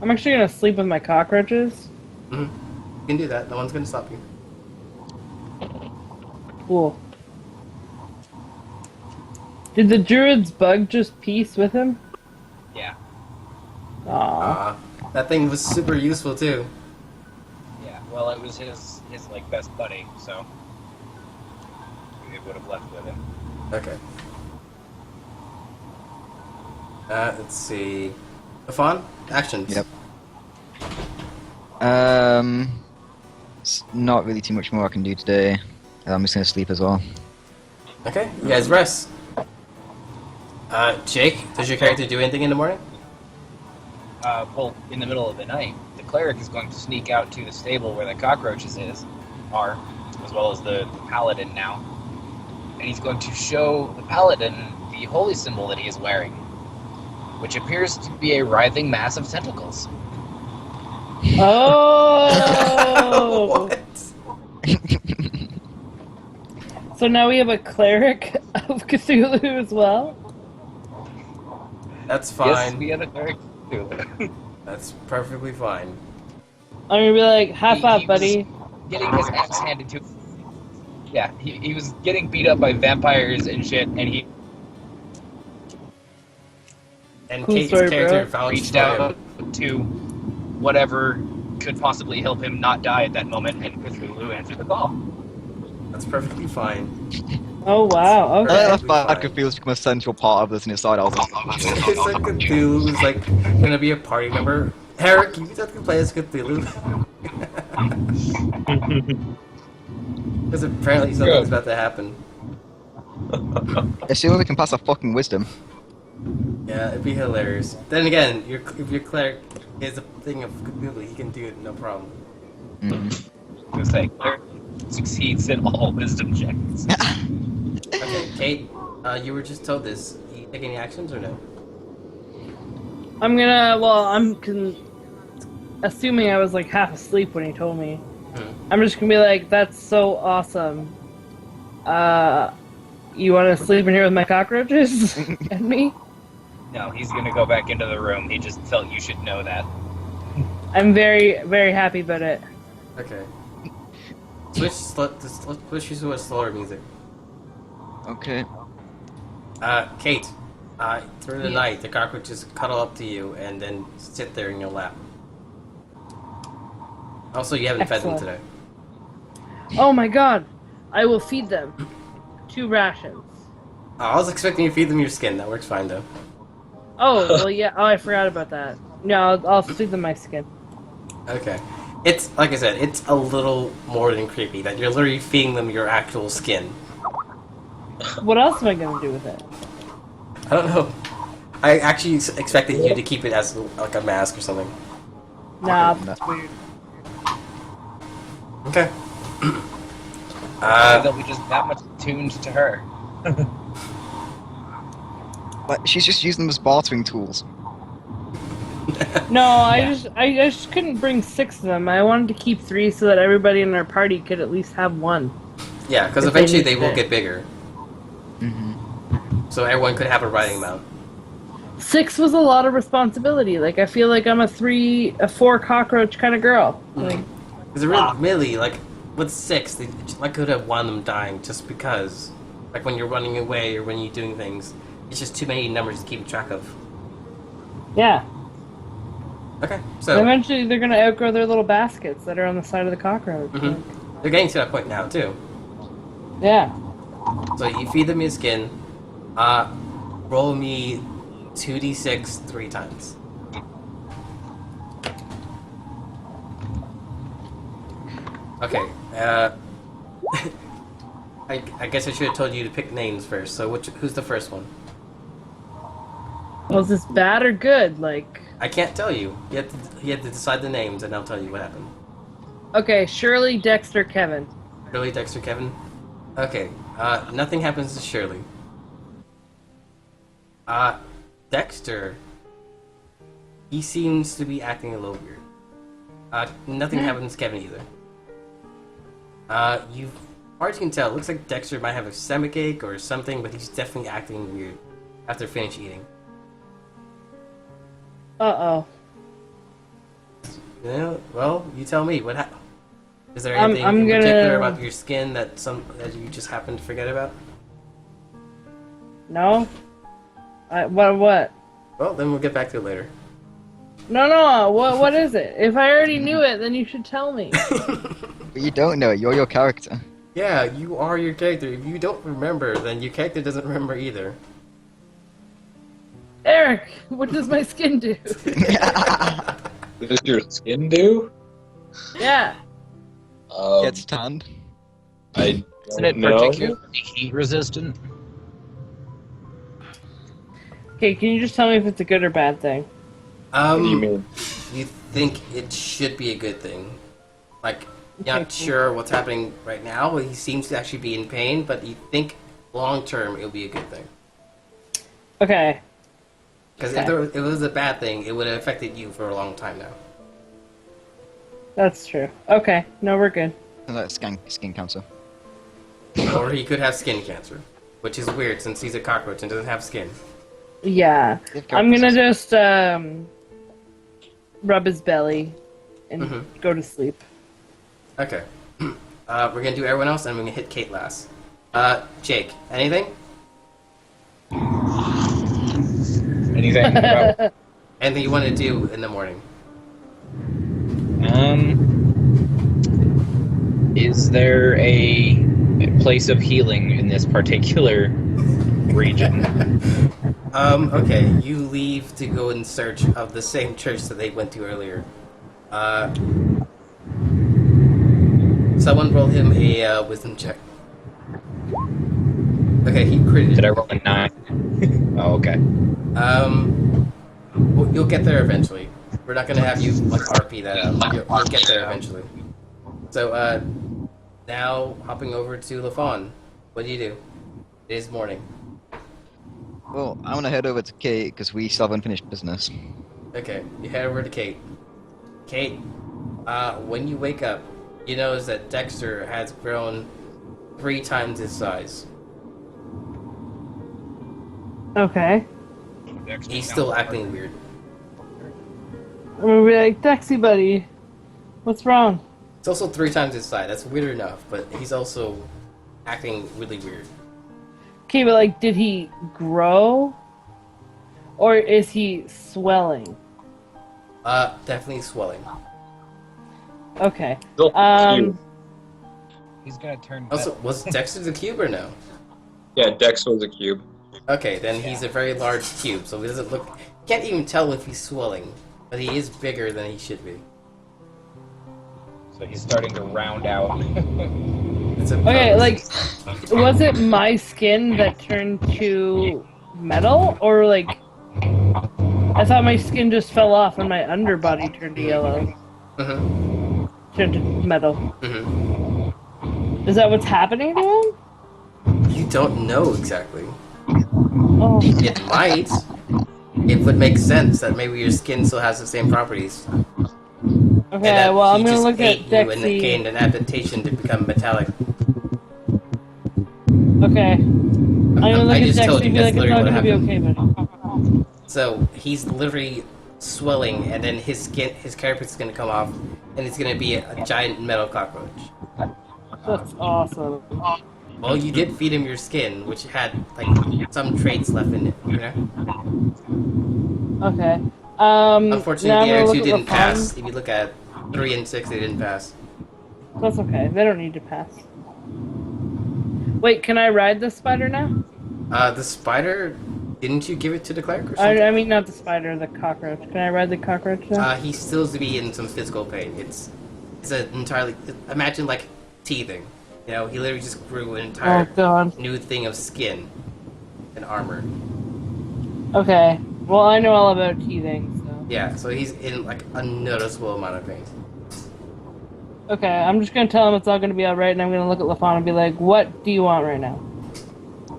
[SPEAKER 4] I'm actually gonna sleep with my cockroaches.
[SPEAKER 1] Mm-hmm. You can do that. No one's gonna stop you.
[SPEAKER 4] Cool. Did the druid's bug just peace with him?
[SPEAKER 7] Yeah,
[SPEAKER 4] Aww.
[SPEAKER 1] That thing was super useful too.
[SPEAKER 7] yeah. Well, it was his like best buddy, so he would have left with him.
[SPEAKER 1] Okay. Let's see. Afan, actions.
[SPEAKER 5] Yep. Not really too much more I can do today. I'm just gonna sleep as well.
[SPEAKER 1] Okay, you guys rest. Jake, does your character do anything in the morning?
[SPEAKER 7] Well, in the middle of the night, the cleric is going to sneak out to the stable where the cockroaches are, as well as the paladin now, and he's going to show the paladin the holy symbol that he is wearing, which appears to be a writhing mass of tentacles.
[SPEAKER 4] Oh!
[SPEAKER 1] What?
[SPEAKER 4] So now we have a cleric of Cthulhu as well?
[SPEAKER 1] That's
[SPEAKER 7] Yes,
[SPEAKER 1] fine.
[SPEAKER 7] we have a cleric too.
[SPEAKER 1] That's perfectly fine.
[SPEAKER 4] I'm gonna be like, high five,
[SPEAKER 7] He was
[SPEAKER 4] buddy.
[SPEAKER 7] getting his ass handed to him. Yeah, he was getting beat up by vampires and shit, and he
[SPEAKER 1] And
[SPEAKER 4] Cool
[SPEAKER 1] Kate's
[SPEAKER 4] story,
[SPEAKER 1] character
[SPEAKER 4] bro.
[SPEAKER 1] vouched
[SPEAKER 7] reached
[SPEAKER 1] for
[SPEAKER 7] out
[SPEAKER 1] him.
[SPEAKER 7] to whatever could possibly help him not die at that moment, and Cthulhu answered the call.
[SPEAKER 1] That's perfectly fine.
[SPEAKER 4] Oh wow,
[SPEAKER 5] I
[SPEAKER 4] okay.
[SPEAKER 5] left vodka feels become a central part of this and decided I was like,
[SPEAKER 1] It's like Cthulhu who's like gonna be a party member. Eric, you just can play as Cthulhu. Because apparently something's about to happen.
[SPEAKER 5] as soon as we can pass a fucking wisdom.
[SPEAKER 1] Yeah, it'd be hilarious. Then again, if your cleric is a thing of Cthulhu, he can do it no problem.
[SPEAKER 5] Mm.
[SPEAKER 7] It was like, cleric succeeds in all wisdom checks.
[SPEAKER 1] Okay, Kate, you were just told this. You take any actions or no?
[SPEAKER 4] I'm gonna, well, assuming I was like half asleep when he told me. I'm just gonna be like, that's so awesome. You wanna sleep in here with my cockroaches? And me?
[SPEAKER 7] No, he's gonna go back into the room. He just felt you should know that.
[SPEAKER 4] I'm very, very happy about it.
[SPEAKER 1] Okay. Switch to a slower music.
[SPEAKER 5] Okay.
[SPEAKER 1] Kate, through the night, the cockroaches cuddle up to you and then sit there in your lap. Also, you haven't fed them
[SPEAKER 4] Excellent.
[SPEAKER 1] today.
[SPEAKER 4] Oh my god! I will feed them 2 rations.
[SPEAKER 1] I was expecting you to feed them your skin. That works fine, though.
[SPEAKER 4] Oh, well, yeah. Oh, I forgot about that. No, I'll feed them my skin.
[SPEAKER 1] Okay. It's, like I said, it's a little more than creepy that you're literally feeding them your actual skin.
[SPEAKER 4] What else am I gonna do with it?
[SPEAKER 1] I don't know. I actually expected you to keep it as, like, a mask or something.
[SPEAKER 4] Nah, that's weird.
[SPEAKER 1] Okay.
[SPEAKER 7] They'll be just that much tuned to her.
[SPEAKER 5] Like, she's just using them as bartering tools.
[SPEAKER 4] No, I just couldn't bring 6 of them. I wanted to keep 3 so that everybody in our party could at least have 1.
[SPEAKER 1] Yeah, because
[SPEAKER 4] If they
[SPEAKER 1] eventually they
[SPEAKER 4] need
[SPEAKER 1] will
[SPEAKER 4] it.
[SPEAKER 1] get bigger.
[SPEAKER 5] Mm-hmm.
[SPEAKER 1] So everyone could have a riding mount.
[SPEAKER 4] 6 was a lot of responsibility. Like, I feel like I'm a 4 cockroach kind of girl. Like,
[SPEAKER 1] Because really, like, with 6, I could have one of them dying just because, like when you're running away or when you're doing things, it's just too many numbers to keep track of.
[SPEAKER 4] Yeah.
[SPEAKER 1] Okay, so
[SPEAKER 4] Eventually, they're gonna outgrow their little baskets that are on the side of the cockroach.
[SPEAKER 1] they're getting to that point now too.
[SPEAKER 4] Yeah.
[SPEAKER 1] So you feed them your skin. Roll me 2d6 3 times. Okay. I guess I should have told you to pick names first. So who's the first one?
[SPEAKER 4] Was this bad or good? Like.
[SPEAKER 1] I can't tell you. You have to decide the names, and I'll tell you what happened.
[SPEAKER 4] Okay, Shirley, Dexter, Kevin.
[SPEAKER 1] Shirley, Dexter, Kevin. Okay. Nothing happens to Shirley. Dexter. He seems to be acting a little weird. Nothing happens to Kevin either. Hard as you can tell, it looks like Dexter might have a stomachache or something, but he's definitely acting weird after finish eating.
[SPEAKER 4] Uh-oh.
[SPEAKER 1] Yeah, well, you tell me. Is there anything
[SPEAKER 4] I'm
[SPEAKER 1] in
[SPEAKER 4] gonna...
[SPEAKER 1] particular about your skin that you just happen to forget about?
[SPEAKER 4] No? What?
[SPEAKER 1] Well, then we'll get back to it later.
[SPEAKER 4] No, what is it? If I already knew it, then you should tell me.
[SPEAKER 5] But you don't know it. You're your character.
[SPEAKER 1] Yeah, you are your character. If you don't remember, then your character doesn't remember either.
[SPEAKER 4] Eric, what does my skin do?
[SPEAKER 3] What does your skin do?
[SPEAKER 4] Yeah.
[SPEAKER 5] Gets tanned.
[SPEAKER 3] I
[SPEAKER 7] Isn't it
[SPEAKER 3] don't know.
[SPEAKER 7] particularly heat resistant?
[SPEAKER 4] Okay, can you just tell me if it's a good or bad thing?
[SPEAKER 3] What do you mean?
[SPEAKER 1] You think it should be a good thing. Like, you're not sure what's happening right now. He seems to actually be in pain, but you think long term it'll be a good thing.
[SPEAKER 4] Okay.
[SPEAKER 1] Because
[SPEAKER 4] Okay.
[SPEAKER 1] if it was a bad thing, it would have affected you for a long time now.
[SPEAKER 4] That's true. Okay, no, we're good.
[SPEAKER 5] Like skin cancer.
[SPEAKER 1] Or he could have skin cancer, which is weird since he's a cockroach and doesn't have skin.
[SPEAKER 4] Yeah.
[SPEAKER 5] Give
[SPEAKER 4] I'm gonna
[SPEAKER 5] characters-
[SPEAKER 4] just, rub his belly and go to sleep.
[SPEAKER 1] Okay. We're gonna do everyone else, and we're gonna hit Kate last. Jake, anything?
[SPEAKER 7] Anything about...
[SPEAKER 1] Anything you want to do in the morning?
[SPEAKER 7] Is there a place of healing in this particular region?
[SPEAKER 1] Okay, you leave to go in search of the same church that they went to earlier. Someone roll him a wisdom check. Okay, he critted.
[SPEAKER 7] Did I roll a 9? Oh, okay.
[SPEAKER 1] Well, you'll get there eventually. We're not gonna have you like RP that out. You'll get there eventually. So, now hopping over to LaFawn. What do you do? It is morning.
[SPEAKER 5] Well, I want to head over to Kate because we still have unfinished business.
[SPEAKER 1] Okay, you head over to Kate. Kate, when you wake up, you notice that Dexter has grown 3 times his size.
[SPEAKER 4] Okay.
[SPEAKER 1] He's still acting weird.
[SPEAKER 4] I'm gonna be like, Dexy buddy, what's wrong?
[SPEAKER 1] It's also 3 times his size. That's weird enough, but he's also acting really weird.
[SPEAKER 4] Okay, but like, did he grow? Or is he swelling?
[SPEAKER 1] Definitely swelling.
[SPEAKER 4] Okay.
[SPEAKER 7] He's gonna turn...
[SPEAKER 1] Also, was Dexter the cube or no?
[SPEAKER 3] Yeah, Dex was a cube.
[SPEAKER 1] Okay, then he's a very large cube, so he doesn't look... Can't even tell if he's swelling, but he is bigger than he should be.
[SPEAKER 7] So he's starting to round out.
[SPEAKER 1] It's a
[SPEAKER 4] Okay,
[SPEAKER 1] pose.
[SPEAKER 4] like, was it my skin that turned to metal? Or like, I thought my skin just fell off and my underbody turned to yellow. Turned to metal. Is that what's happening to him?
[SPEAKER 1] You don't know exactly.
[SPEAKER 4] Oh.
[SPEAKER 1] It might. It would make sense that maybe your skin still has the same properties.
[SPEAKER 4] Okay,
[SPEAKER 1] And that
[SPEAKER 4] well,
[SPEAKER 1] he
[SPEAKER 4] I'm gonna
[SPEAKER 1] just
[SPEAKER 4] look
[SPEAKER 1] ate
[SPEAKER 4] at
[SPEAKER 1] you and it
[SPEAKER 4] Dexy.
[SPEAKER 1] gained an adaptation to become metallic.
[SPEAKER 4] Okay. I'm gonna look
[SPEAKER 1] I
[SPEAKER 4] at
[SPEAKER 1] just
[SPEAKER 4] Dexy
[SPEAKER 1] told you
[SPEAKER 4] and be
[SPEAKER 1] that's
[SPEAKER 4] like, it's
[SPEAKER 1] literally
[SPEAKER 4] not
[SPEAKER 1] what
[SPEAKER 4] gonna be
[SPEAKER 1] happened.
[SPEAKER 4] okay, buddy.
[SPEAKER 1] So he's literally swelling, and then his carapace is gonna come off, and it's gonna be a giant metal cockroach.
[SPEAKER 4] That's awesome.
[SPEAKER 1] Well, you did feed him your skin, which had like some traits left in it. You know.
[SPEAKER 4] Okay.
[SPEAKER 1] Unfortunately,
[SPEAKER 4] now
[SPEAKER 1] the
[SPEAKER 4] I'm gonna
[SPEAKER 1] other
[SPEAKER 4] look
[SPEAKER 1] two
[SPEAKER 4] at
[SPEAKER 1] didn't
[SPEAKER 4] LaFawn.
[SPEAKER 1] pass. If you look at 3 and 6, they didn't pass.
[SPEAKER 4] That's okay. They don't need to pass. Wait, can I ride the spider now?
[SPEAKER 1] The spider, didn't you give it to the cleric or something?
[SPEAKER 4] I mean, not the spider, the cockroach. Can I ride the cockroach now?
[SPEAKER 1] He still has to be in some physical pain. It's an entirely, imagine like teething. You know, he literally just grew an entire
[SPEAKER 4] Oh god.
[SPEAKER 1] new thing of skin and armor.
[SPEAKER 4] Okay. Well, I know all about teething, so.
[SPEAKER 1] Yeah, so he's in like a noticeable amount of pain.
[SPEAKER 4] Okay, I'm just gonna tell him it's all gonna be alright, and I'm gonna look at LaFawn and be like, what do you want right now?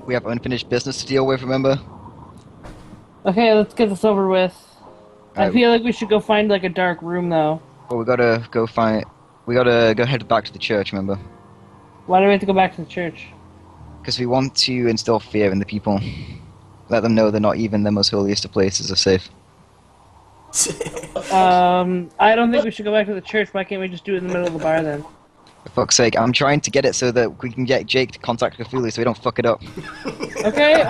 [SPEAKER 5] We have unfinished business to deal with, remember?
[SPEAKER 4] Okay, let's get this over with. I
[SPEAKER 5] Alright.
[SPEAKER 4] feel like we should go find like a dark room, though.
[SPEAKER 5] Well, we gotta go find... We gotta go head back to the church, remember?
[SPEAKER 4] Why do we have to go back to the church?
[SPEAKER 5] Because we want to instill fear in the people. Let them know that not even the most holiest of places are safe.
[SPEAKER 4] I don't think we should go back to the church. Why can't we just do it in the middle of the bar then?
[SPEAKER 5] For fuck's sake, I'm trying to get it so that we can get Jake to contact Cthulhu so we don't fuck it up.
[SPEAKER 4] Okay.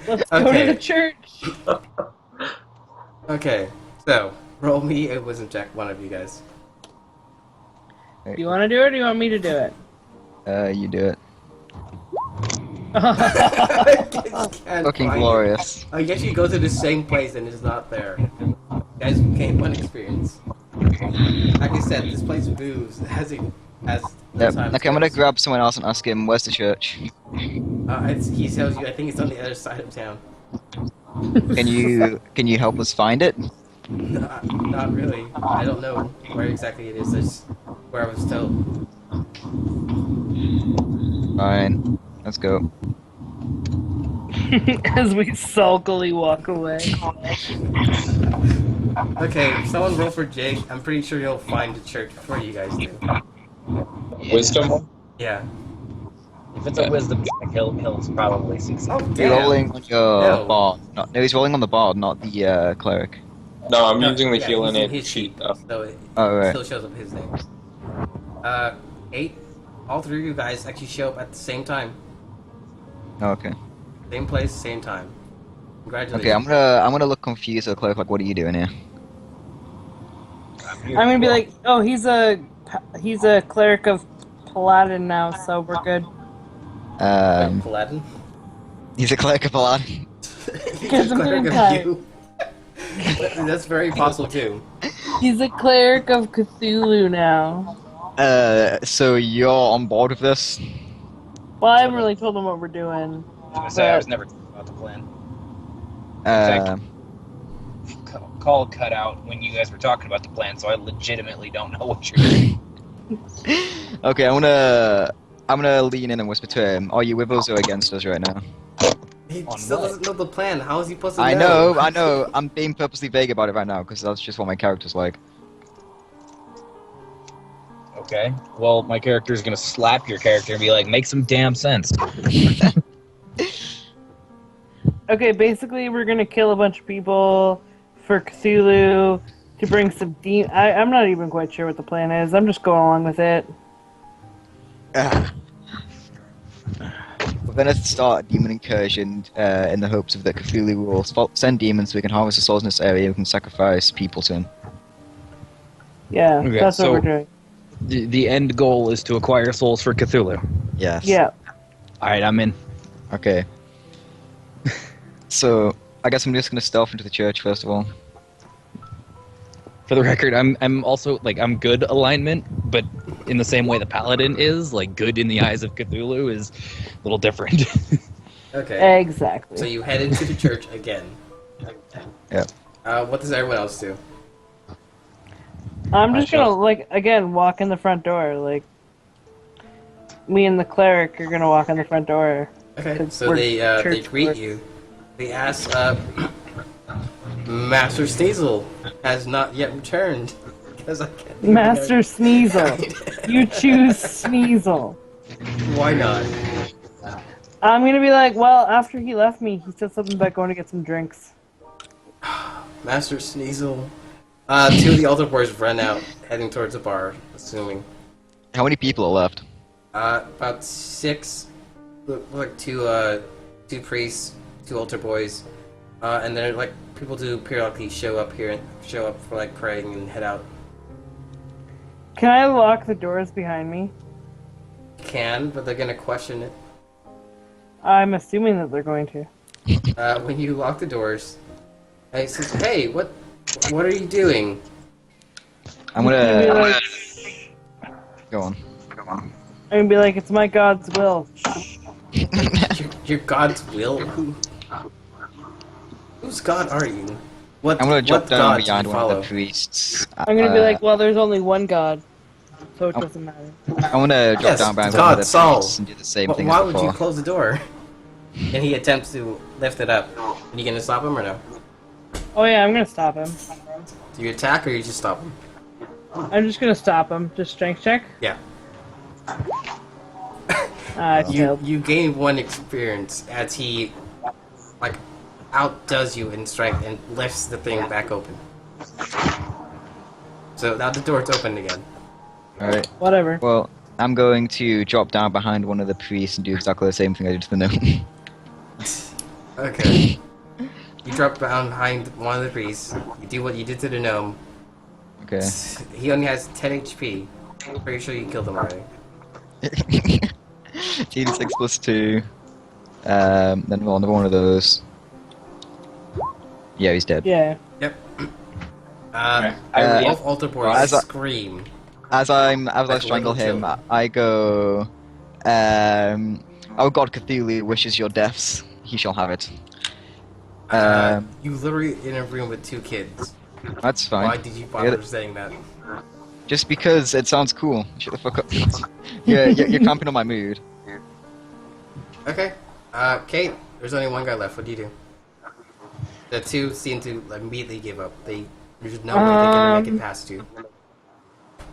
[SPEAKER 4] Let's go to
[SPEAKER 1] Okay.
[SPEAKER 4] the church.
[SPEAKER 1] Okay, so roll me a wisdom check, one of you guys.
[SPEAKER 4] Do you want to do it or do you want me to do it?
[SPEAKER 5] You do it.
[SPEAKER 1] I just can't
[SPEAKER 5] Fucking
[SPEAKER 1] find it.
[SPEAKER 5] glorious.
[SPEAKER 1] I guess you go to the same place and it's not there. Guys, gain one experience. Like I said, this place moves as it as the
[SPEAKER 5] Yep.
[SPEAKER 1] time
[SPEAKER 5] Okay, I'm gonna
[SPEAKER 1] goes.
[SPEAKER 5] grab someone else and ask him, where's the church?
[SPEAKER 1] He tells you. I think it's on the other side of town.
[SPEAKER 5] Can you help us find it?
[SPEAKER 1] Not really. I don't know where exactly it is. That's where I was told.
[SPEAKER 5] Fine. Let's go.
[SPEAKER 4] As we sulkily walk away.
[SPEAKER 1] Okay, someone roll for Jake. I'm pretty sure he'll find the church before you guys do.
[SPEAKER 3] Wisdom?
[SPEAKER 1] Yeah.
[SPEAKER 7] If it's a wisdom check, he'll probably succeed.
[SPEAKER 1] Oh
[SPEAKER 5] You're
[SPEAKER 1] damn.
[SPEAKER 5] rolling on your
[SPEAKER 1] No.
[SPEAKER 5] bard. No, he's rolling on the bard, not the cleric.
[SPEAKER 3] No, I'm
[SPEAKER 1] No,
[SPEAKER 3] using the
[SPEAKER 1] yeah,
[SPEAKER 3] healing
[SPEAKER 1] using
[SPEAKER 3] aid
[SPEAKER 1] his
[SPEAKER 3] sheet though.
[SPEAKER 1] so it
[SPEAKER 5] Oh, right.
[SPEAKER 1] still shows up his name. 8. All 3 of you guys actually show up at the same time.
[SPEAKER 5] Oh, okay.
[SPEAKER 1] Same place, same time. Congratulations.
[SPEAKER 5] Okay, I'm gonna look confused at the cleric, like, what are you doing here?
[SPEAKER 4] I'm gonna be like, oh, he's a cleric of Paladin now, so we're good.
[SPEAKER 1] Paladin?
[SPEAKER 5] He's a cleric of Paladin.
[SPEAKER 1] He's
[SPEAKER 4] Because
[SPEAKER 1] a
[SPEAKER 4] I'm
[SPEAKER 1] cleric
[SPEAKER 4] doing
[SPEAKER 1] of
[SPEAKER 4] time.
[SPEAKER 1] you. That's very possible too.
[SPEAKER 4] He's a cleric of Cthulhu now.
[SPEAKER 5] So you're on board with this?
[SPEAKER 4] Well, I haven't really told him what we're doing.
[SPEAKER 7] I was gonna say I was never told about the plan.
[SPEAKER 5] Uh,
[SPEAKER 7] Call cut out when you guys were talking about the plan, so I legitimately don't know what you're doing.
[SPEAKER 5] okay, I'm gonna lean in and whisper to him. Are you with us or against us right now?
[SPEAKER 1] He
[SPEAKER 7] On
[SPEAKER 1] still
[SPEAKER 7] what?
[SPEAKER 1] doesn't know the plan. How is he supposed to
[SPEAKER 5] I
[SPEAKER 1] know?
[SPEAKER 5] know. I'm being purposely vague about it right now because that's just what my character's like.
[SPEAKER 7] Okay. Well, my character is gonna slap your character and be like, "Make some damn sense."
[SPEAKER 4] Okay, basically, we're gonna kill a bunch of people for Cthulhu to bring some I'm not even quite sure what the plan is. I'm just going along with it.
[SPEAKER 5] We're gonna start a demon incursion in the hopes of that Cthulhu will send demons so we can harvest the souls in this area. We can sacrifice people to him.
[SPEAKER 4] Yeah,
[SPEAKER 7] Okay,
[SPEAKER 4] that's
[SPEAKER 7] so-
[SPEAKER 4] what we're doing.
[SPEAKER 7] The end goal is to acquire souls for Cthulhu.
[SPEAKER 5] Yes.
[SPEAKER 4] Yeah.
[SPEAKER 7] All right, I'm in.
[SPEAKER 5] Okay. So I guess I'm just gonna stealth into the church first of all.
[SPEAKER 7] For the record, I'm also like I'm good alignment, but in the same way the paladin is, like good in the eyes of Cthulhu is a little different.
[SPEAKER 1] Okay.
[SPEAKER 4] Exactly.
[SPEAKER 1] So you head into the church again.
[SPEAKER 5] Yeah.
[SPEAKER 1] What does everyone else do?
[SPEAKER 4] I'm just gonna, like, again, walk in the front door. Like, me and the cleric are gonna walk in the front door.
[SPEAKER 1] Okay.
[SPEAKER 4] Because
[SPEAKER 1] So
[SPEAKER 4] we're
[SPEAKER 1] they
[SPEAKER 4] church
[SPEAKER 1] greet
[SPEAKER 4] folk.
[SPEAKER 1] you. They ask, Master Sneasel has not yet returned. Because I can't think of
[SPEAKER 4] Master
[SPEAKER 1] their-
[SPEAKER 4] Sneasel. You choose Sneasel.
[SPEAKER 1] Why not?
[SPEAKER 4] I'm gonna be like, well, after he left me, he said something about going to get some drinks.
[SPEAKER 1] Master Sneasel. 2 of the altar boys run out, heading towards the bar, assuming.
[SPEAKER 5] How many people are left?
[SPEAKER 1] About 6. Like two priests, 2 altar boys, and then like people do periodically show up here and show up for like praying and head out.
[SPEAKER 4] Can I lock the doors behind me?
[SPEAKER 1] Can, but they're gonna question it.
[SPEAKER 4] I'm assuming that they're going to.
[SPEAKER 1] When you lock the doors, he says, "Hey, what are you doing?"
[SPEAKER 5] I'm
[SPEAKER 4] Be
[SPEAKER 5] gonna
[SPEAKER 4] like,
[SPEAKER 5] go on.
[SPEAKER 4] I'm gonna be like, it's my God's will.
[SPEAKER 1] Your God's will? Whose God are you? What?
[SPEAKER 5] I'm gonna drop
[SPEAKER 1] what
[SPEAKER 5] down
[SPEAKER 1] God do
[SPEAKER 5] behind
[SPEAKER 1] you
[SPEAKER 5] one of
[SPEAKER 1] follow?
[SPEAKER 5] the priests.
[SPEAKER 4] I'm gonna be like, well, there's only one God, so it doesn't matter.
[SPEAKER 5] I'm gonna drop
[SPEAKER 1] Yes,
[SPEAKER 5] down behind
[SPEAKER 1] God,
[SPEAKER 5] one of the
[SPEAKER 1] Saul.
[SPEAKER 5] priests and do the same thing
[SPEAKER 1] Why
[SPEAKER 5] as
[SPEAKER 1] would
[SPEAKER 5] before.
[SPEAKER 1] you close the door? And he attempts to lift it up. Are you gonna stop him or no?
[SPEAKER 4] Oh yeah, I'm gonna stop him.
[SPEAKER 1] Do you attack or you just stop him?
[SPEAKER 4] I'm just gonna stop him. Just strength check.
[SPEAKER 1] Yeah.
[SPEAKER 4] I failed.
[SPEAKER 1] You gain 1 experience as he like outdoes you in strength and lifts the thing back open. So now the door's open again.
[SPEAKER 5] Alright.
[SPEAKER 4] Whatever.
[SPEAKER 5] Well, I'm going to drop down behind one of the priests and do exactly the same thing I did to the gnome.
[SPEAKER 1] Okay. You drop down behind one of the priests. You do what you did to the gnome.
[SPEAKER 5] Okay.
[SPEAKER 1] He only has 10 HP. Pretty sure you killed him already.
[SPEAKER 5] 86 plus 2. Then roll another one of those. Yeah, he's dead.
[SPEAKER 4] Yeah.
[SPEAKER 1] Yep.
[SPEAKER 5] Uh,
[SPEAKER 1] Both altar boys
[SPEAKER 5] as I-
[SPEAKER 1] scream.
[SPEAKER 5] As I
[SPEAKER 1] Like
[SPEAKER 5] strangle
[SPEAKER 1] little
[SPEAKER 5] him,
[SPEAKER 1] children.
[SPEAKER 5] I go, "Oh God, Cthulhu wishes your deaths. He shall have it."
[SPEAKER 1] You literally in a room with 2 kids.
[SPEAKER 5] That's fine.
[SPEAKER 1] Why did you bother saying that?
[SPEAKER 5] Just because it sounds cool. Shut the fuck up. you're camping on my mood.
[SPEAKER 1] Okay. Kate, there's only 1 guy left. What do you do? The 2 seem to immediately give up. There's no way they're gonna make it past you.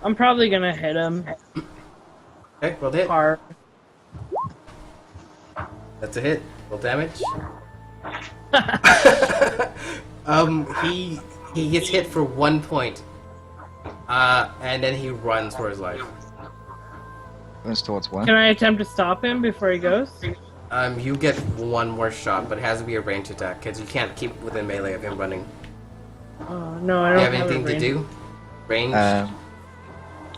[SPEAKER 4] I'm probably gonna hit him
[SPEAKER 1] Okay, roll the hit.
[SPEAKER 4] hard.
[SPEAKER 1] That's a hit. Roll damage. He gets hit for 1 point. And then he runs for his life.
[SPEAKER 5] Runs towards one.
[SPEAKER 4] Can I attempt to stop him before he goes?
[SPEAKER 1] You get 1 more shot, but it has to be a ranged attack because you can't keep within melee of him running.
[SPEAKER 4] Oh no, I
[SPEAKER 1] Do
[SPEAKER 4] don't
[SPEAKER 1] you have anything
[SPEAKER 4] a
[SPEAKER 1] to do? Range?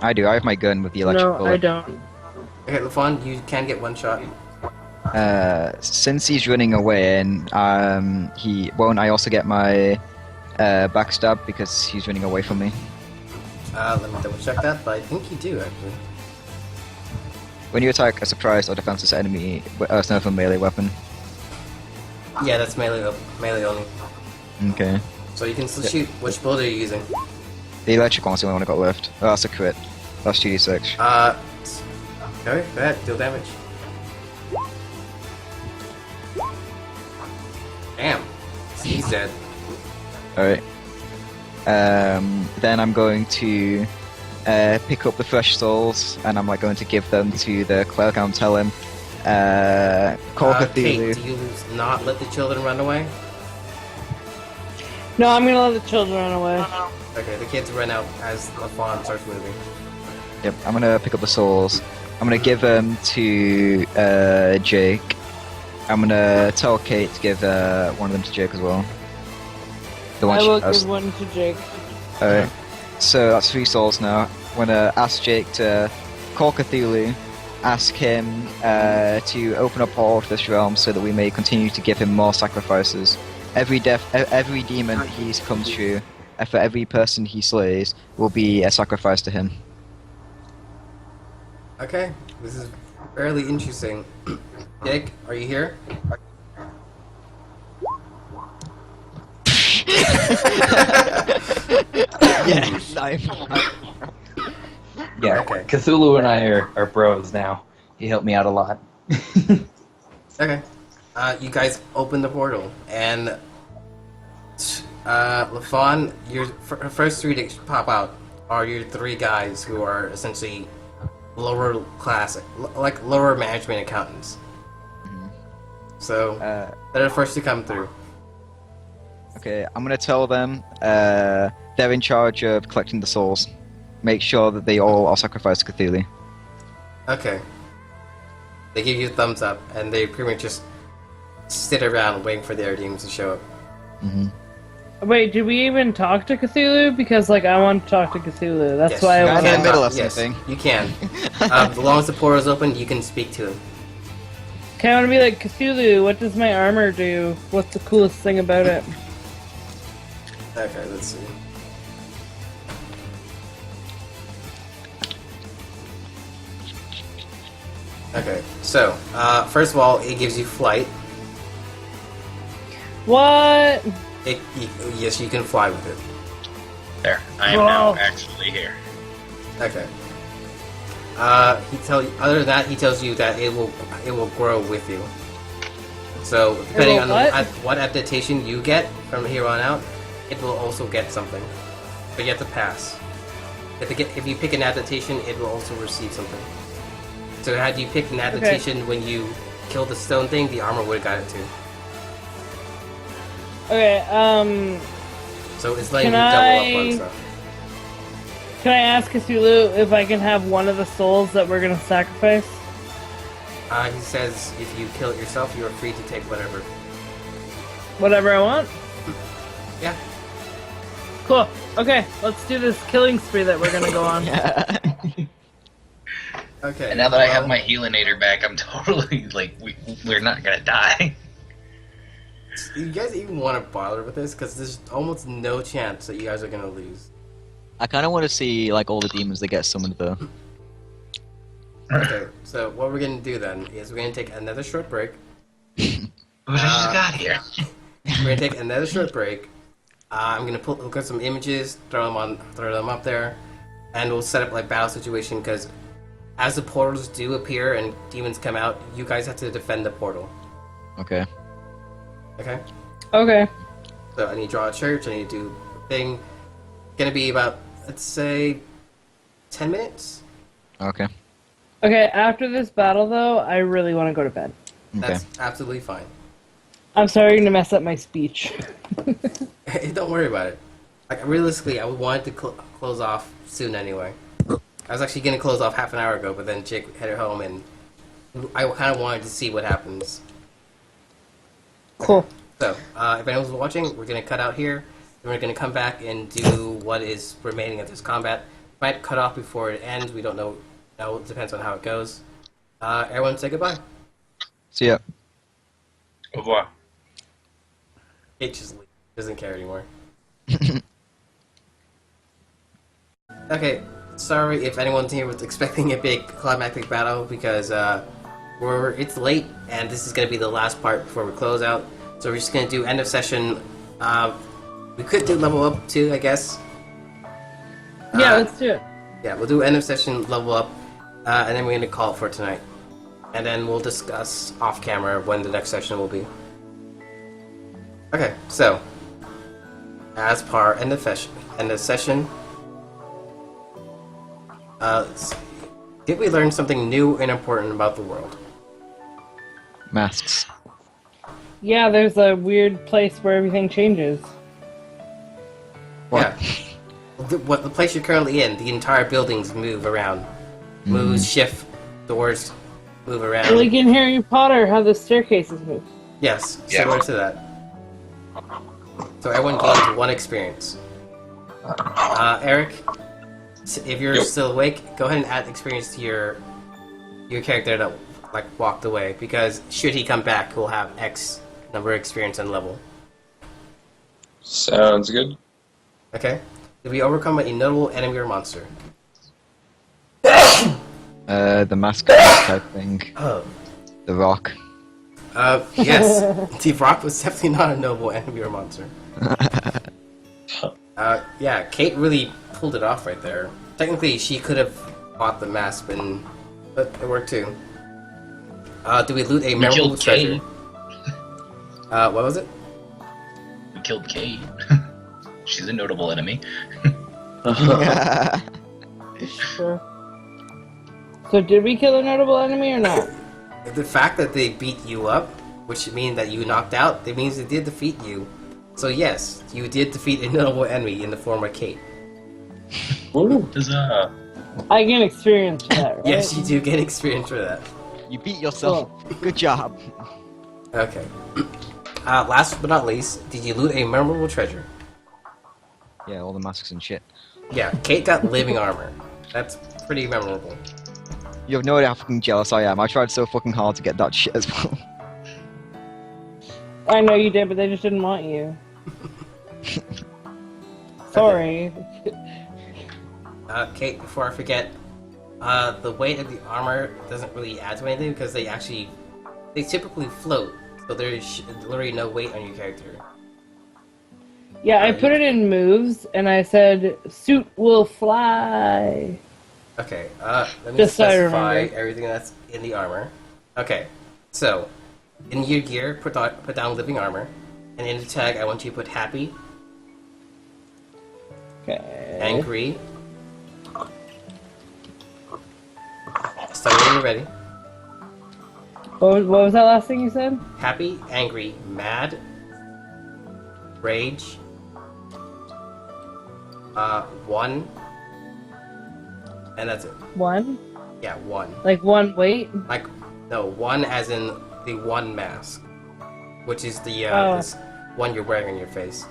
[SPEAKER 5] I do. I have my gun with the electric
[SPEAKER 4] No,
[SPEAKER 5] bullet.
[SPEAKER 4] I don't.
[SPEAKER 1] Okay, LaFon, you can get 1 shot.
[SPEAKER 5] Since he's running away, and he won't. I also get my backstab because he's running away from me.
[SPEAKER 1] Let me double check that, but I think you do actually.
[SPEAKER 5] When you attack a surprised or defenseless enemy, it's not a melee weapon.
[SPEAKER 1] Yeah, that's melee only.
[SPEAKER 5] Okay.
[SPEAKER 1] So you can still shoot. Which bullet are you using?
[SPEAKER 5] The electric one's the only one I got left. Oh, that's a crit. That's 2d6.
[SPEAKER 1] Okay, go ahead, deal damage. Damn, he's dead.
[SPEAKER 5] Alright. Then I'm going to pick up the fresh souls, and I'm like going to give them to the cleric and tell him, call
[SPEAKER 1] Kate,
[SPEAKER 5] Cthulhu.
[SPEAKER 1] do you not let the children run away?
[SPEAKER 4] No, I'm gonna let the children run away.
[SPEAKER 1] Okay, the kids run out as LaFon starts moving.
[SPEAKER 5] Yep, I'm gonna pick up the souls. I'm gonna give them to Jake. I'm gonna tell Kate to give one of them to Jake as well. The one
[SPEAKER 4] I
[SPEAKER 5] she
[SPEAKER 4] will
[SPEAKER 5] has.
[SPEAKER 4] give one to Jake.
[SPEAKER 5] Alright. So that's 3 souls now. I'm gonna ask Jake to call Cthulhu, ask him to open a portal to this realm so that we may continue to give him more sacrifices. Every demon he comes through, for every person he slays, will be a sacrifice to him.
[SPEAKER 1] Okay, this is fairly interesting. Jake, are you here?
[SPEAKER 5] Yes,
[SPEAKER 8] Yeah,
[SPEAKER 1] Okay.
[SPEAKER 8] Cthulhu and I are bros now. He helped me out a lot.
[SPEAKER 1] Okay. You guys open the portal, and LaFon, your first 3 to pop out are your 3 guys who are essentially lower class, like lower management accountants. So they're the first to come through.
[SPEAKER 5] Okay, I'm gonna tell them they're in charge of collecting the souls. Make sure that they all are sacrificed to Cthulhu.
[SPEAKER 1] Okay. They give you a thumbs up, and they pretty much just sit around waiting for their demons to show up.
[SPEAKER 5] Mm-hmm.
[SPEAKER 4] Wait, did we even talk to Cthulhu? Because, like, I want to talk to Cthulhu. That's
[SPEAKER 1] Yes,
[SPEAKER 4] why
[SPEAKER 1] you
[SPEAKER 4] I
[SPEAKER 5] Guys
[SPEAKER 4] want
[SPEAKER 5] in the
[SPEAKER 4] to...
[SPEAKER 5] middle of
[SPEAKER 1] Yes,
[SPEAKER 5] something.
[SPEAKER 1] you can. As long as the portal is open, you can speak to him.
[SPEAKER 4] Okay, I want to be like, Cthulhu, what does my armor do? What's the coolest thing about it?
[SPEAKER 1] Okay, let's see. Okay, so, first of all, it gives you flight.
[SPEAKER 4] What?
[SPEAKER 1] Yes, you can fly with it.
[SPEAKER 2] There, I am
[SPEAKER 4] Whoa.
[SPEAKER 2] now actually here.
[SPEAKER 1] Okay. Other than that, he tells you that it will grow with you. So depending
[SPEAKER 4] will
[SPEAKER 1] on
[SPEAKER 4] what?
[SPEAKER 1] what adaptation you get from here on out, it will also get something. But you have to pass. If you pick an adaptation, it will also receive something. So had you picked an adaptation when you killed the stone thing, the armor would have got it too.
[SPEAKER 4] Okay,
[SPEAKER 1] So it's letting
[SPEAKER 4] Can
[SPEAKER 1] you double up
[SPEAKER 4] I-
[SPEAKER 1] on stuff.
[SPEAKER 4] can I ask Cthulhu if I can have one of the souls that we're gonna sacrifice?
[SPEAKER 1] He says if you kill it yourself, you are free to take whatever.
[SPEAKER 4] Whatever I want?
[SPEAKER 1] Yeah.
[SPEAKER 4] Cool. Okay, let's do this killing spree that we're gonna go on.
[SPEAKER 1] Okay.
[SPEAKER 2] And now that I have
[SPEAKER 1] well,
[SPEAKER 2] my healinator back, I'm totally like, we're not gonna die.
[SPEAKER 1] Do you guys even want to bother with this? Because there's almost no chance that you guys are gonna lose.
[SPEAKER 5] I kind of want to see like all the demons that get summoned though.
[SPEAKER 1] Okay, so what we're gonna do then is we're gonna take another short break.
[SPEAKER 2] What I just got here?
[SPEAKER 1] We're gonna take another short break. I'm gonna look at some images, throw them up there, and we'll set up like battle situation because as the portals do appear and demons come out, you guys have to defend the portal.
[SPEAKER 5] Okay.
[SPEAKER 1] Okay.
[SPEAKER 4] Okay.
[SPEAKER 1] So I need to draw a church. I need to do a thing. Gonna be about, let's say, 10 minutes.
[SPEAKER 5] Okay.
[SPEAKER 4] Okay, after this battle though, I really want to go to bed.
[SPEAKER 5] Okay.
[SPEAKER 1] That's absolutely fine.
[SPEAKER 4] I'm sorry to mess up my speech.
[SPEAKER 1] Don't worry about it. Like realistically, I wanted to close off soon anyway. I was actually gonna close off half an hour ago, but then Jake headed home, and I kind of wanted to see what happens.
[SPEAKER 4] Cool.
[SPEAKER 1] So, if anyone's watching, we're gonna cut out here, and we're gonna come back and do what is remaining of this combat. Might cut off before it ends. We don't know. No, it depends on how it goes. Everyone, say goodbye.
[SPEAKER 5] See ya.
[SPEAKER 2] Au revoir.
[SPEAKER 1] It just doesn't care anymore. Okay, sorry if anyone here was expecting a big climactic battle because it's late and this is gonna be the last part before we close out. So we're just gonna do end of session. We could do level up too, I guess.
[SPEAKER 4] Yeah, let's do it.
[SPEAKER 1] Yeah, we'll do end of session level up, and then we're gonna call it for tonight. And then we'll discuss off camera when the next session will be. Okay, so as per end of session. Let's see. Did we learn something new and important about the world?
[SPEAKER 5] Masks.
[SPEAKER 4] Yeah, there's a weird place where everything changes.
[SPEAKER 5] What?
[SPEAKER 1] Yeah. The place you're currently in, the entire buildings move around. Moves, shift, doors move around.
[SPEAKER 4] Like in Harry Potter, how the staircases move.
[SPEAKER 1] Yes,
[SPEAKER 2] Yeah.
[SPEAKER 1] similar to that. So everyone gains one experience. Eric, if you're
[SPEAKER 3] Yep.
[SPEAKER 1] still awake, go ahead and add experience to your character that like walked away, because should he come back, he'll have X number of experience and level.
[SPEAKER 3] Sounds good.
[SPEAKER 1] Okay? Did we overcome a notable enemy or monster?
[SPEAKER 5] The mask type thing.
[SPEAKER 1] Oh.
[SPEAKER 5] The rock.
[SPEAKER 1] Yes. The Rock was definitely not a noble enemy or monster. Yeah, Kate really pulled it off right there. Technically, she could have bought the mask, but it worked too. Did we loot a
[SPEAKER 2] We
[SPEAKER 1] memorable
[SPEAKER 2] killed
[SPEAKER 1] treasure?
[SPEAKER 2] Kate.
[SPEAKER 1] What was it?
[SPEAKER 2] We killed Kate. She's a notable enemy.
[SPEAKER 4] Sure. So did we kill a notable enemy or not?
[SPEAKER 1] The fact that they beat you up, which means that you knocked out, it means they did defeat you. So yes, you did defeat a notable enemy in the form of Kate.
[SPEAKER 3] Woo.
[SPEAKER 2] Huzzah.
[SPEAKER 4] I get experience for that, right?
[SPEAKER 1] Yes, you do get experience for that.
[SPEAKER 5] You beat yourself. Good job.
[SPEAKER 1] Okay. Last but not least, did you loot a memorable treasure?
[SPEAKER 5] Yeah, all the masks and shit.
[SPEAKER 1] Yeah, Kate got living armor. That's pretty memorable.
[SPEAKER 5] You have no idea how fucking jealous I am. I tried so fucking hard to get that shit as well.
[SPEAKER 4] I know you did, but they just didn't want you. Sorry.
[SPEAKER 1] Kate, before I forget, the weight of the armor doesn't really add to anything because they typically float, so there's literally no weight on your character.
[SPEAKER 4] Yeah, I put it in moves, and I said, suit will fly.
[SPEAKER 1] Okay, let me
[SPEAKER 4] Just so I
[SPEAKER 1] specify
[SPEAKER 4] remember.
[SPEAKER 1] everything that's in the armor. Okay, so, in your gear, put down living armor, and in the tag, I want you to put happy,
[SPEAKER 4] Okay.
[SPEAKER 1] angry. Start when you're ready.
[SPEAKER 4] What was that last thing you said?
[SPEAKER 1] Happy, angry, mad, rage, 1, and that's it.
[SPEAKER 4] 1?
[SPEAKER 1] Yeah, 1.
[SPEAKER 4] Like 1 weight?
[SPEAKER 1] Like, no, 1 as in the 1 mask, which is the this one you're wearing on your face.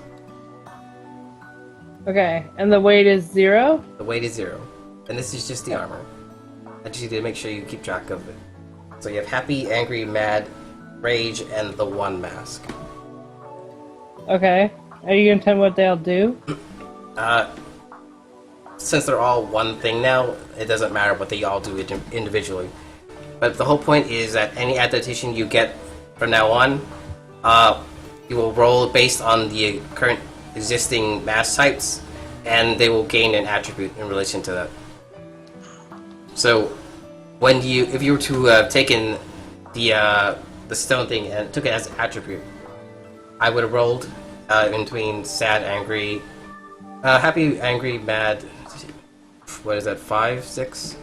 [SPEAKER 4] Okay, and the weight is 0?
[SPEAKER 1] The weight is 0, and this is just the armor. I just need to make sure you keep track of it. So you have happy, angry, mad, rage, and the 1 mask.
[SPEAKER 4] Okay. Are you gonna tell me what they'll do?
[SPEAKER 1] Since they're all one thing now, it doesn't matter what they all do individually. But the whole point is that any adaptation you get from now on, you will roll based on the current existing mask types, and they will gain an attribute in relation to that. So, if you were to have taken the stone thing and took it as an attribute, I would have rolled in between sad, angry, happy, angry, mad. What is that? 5, 6?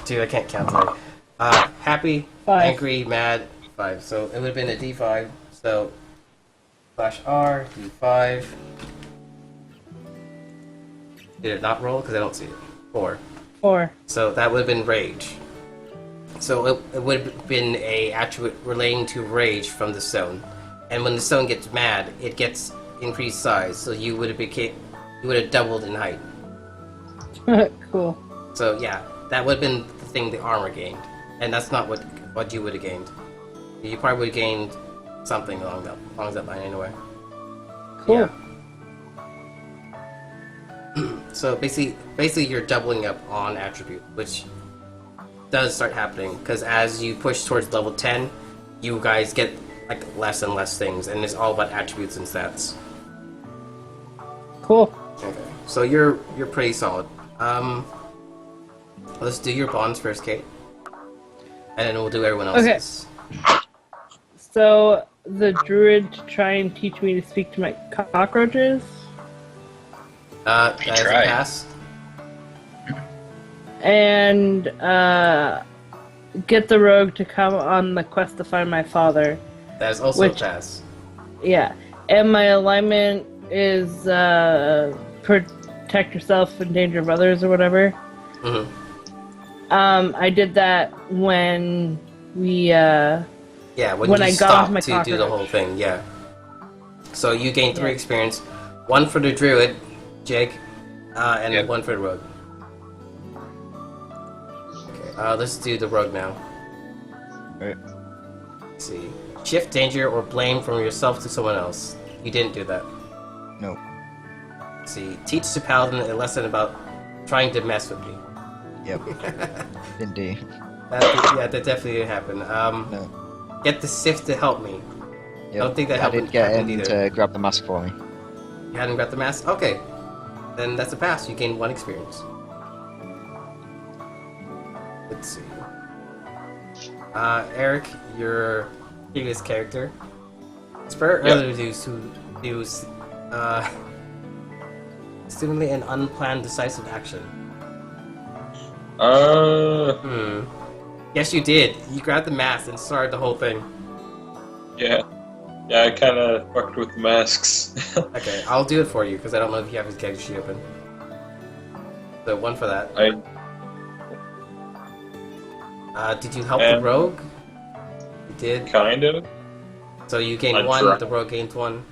[SPEAKER 1] Dude, I can't count today. Happy,
[SPEAKER 4] 5.
[SPEAKER 1] angry, mad, 5. So it would have been a D5. So /R D5. Did it not roll? Because I don't see it. 4.
[SPEAKER 4] 4.
[SPEAKER 1] So that would have been rage. So it would have been a attribute relating to rage from the stone. And when the stone gets mad, it gets increased size. So you would have doubled in height.
[SPEAKER 4] Cool.
[SPEAKER 1] So yeah, that would have been the thing the armor gained, and that's not what you would have gained. You probably would have gained something along that line anyway.
[SPEAKER 4] Cool.
[SPEAKER 1] Yeah. So basically you're doubling up on attribute, which does start happening because as you push towards level 10, you guys get like less and less things, and it's all about attributes and stats.
[SPEAKER 4] Cool.
[SPEAKER 1] Okay, so you're pretty solid. Let's do your bonds first, Kate, and then we'll do everyone else's.
[SPEAKER 4] Okay. So the druid to try and teach me to speak to my cockroaches.
[SPEAKER 1] That is a
[SPEAKER 2] tried.
[SPEAKER 1] pass.
[SPEAKER 4] And get the rogue to come on the quest to find my father.
[SPEAKER 1] That is also a pass.
[SPEAKER 4] Yeah. And my alignment is protect yourself in danger of others or whatever.
[SPEAKER 1] Mm-hmm.
[SPEAKER 4] I did that when we
[SPEAKER 1] when you
[SPEAKER 4] I got off my
[SPEAKER 1] stopped to do the
[SPEAKER 4] cockroach.
[SPEAKER 1] whole thing, yeah. So you gain 3 experience, 1 for the druid, Jake, and
[SPEAKER 2] Yep.
[SPEAKER 1] 1 for the rogue. Okay, let's do the rogue now.
[SPEAKER 5] Right.
[SPEAKER 1] Let's see. Shift danger or blame from yourself to someone else. You didn't do that.
[SPEAKER 5] No.
[SPEAKER 1] Let's see. Teach the paladin a lesson about trying to mess with me.
[SPEAKER 5] Yep. Didn't do.
[SPEAKER 1] That definitely didn't happen.
[SPEAKER 5] No.
[SPEAKER 1] Get the Sith to help me.
[SPEAKER 5] Yep.
[SPEAKER 1] Don't think that
[SPEAKER 5] I didn't get
[SPEAKER 1] happened
[SPEAKER 5] him
[SPEAKER 1] either.
[SPEAKER 5] to grab the mask for me.
[SPEAKER 1] You hadn't got the mask? Okay. Then that's a pass. You gain 1 experience. Let's see. Eric, your previous character. Spur earlier do stimulate an unplanned decisive action. Yes, you did. You grabbed the mask and started the whole thing.
[SPEAKER 3] Yeah. Yeah, I kind of fucked with the masks.
[SPEAKER 1] Okay, I'll do it for you because I don't know if you have his character sheet open. So 1 for that. Did you help the
[SPEAKER 3] And-
[SPEAKER 1] rogue? You did.
[SPEAKER 3] Kind of.
[SPEAKER 1] So you gained
[SPEAKER 3] I
[SPEAKER 1] 1,
[SPEAKER 3] tried.
[SPEAKER 1] the rogue gained 1.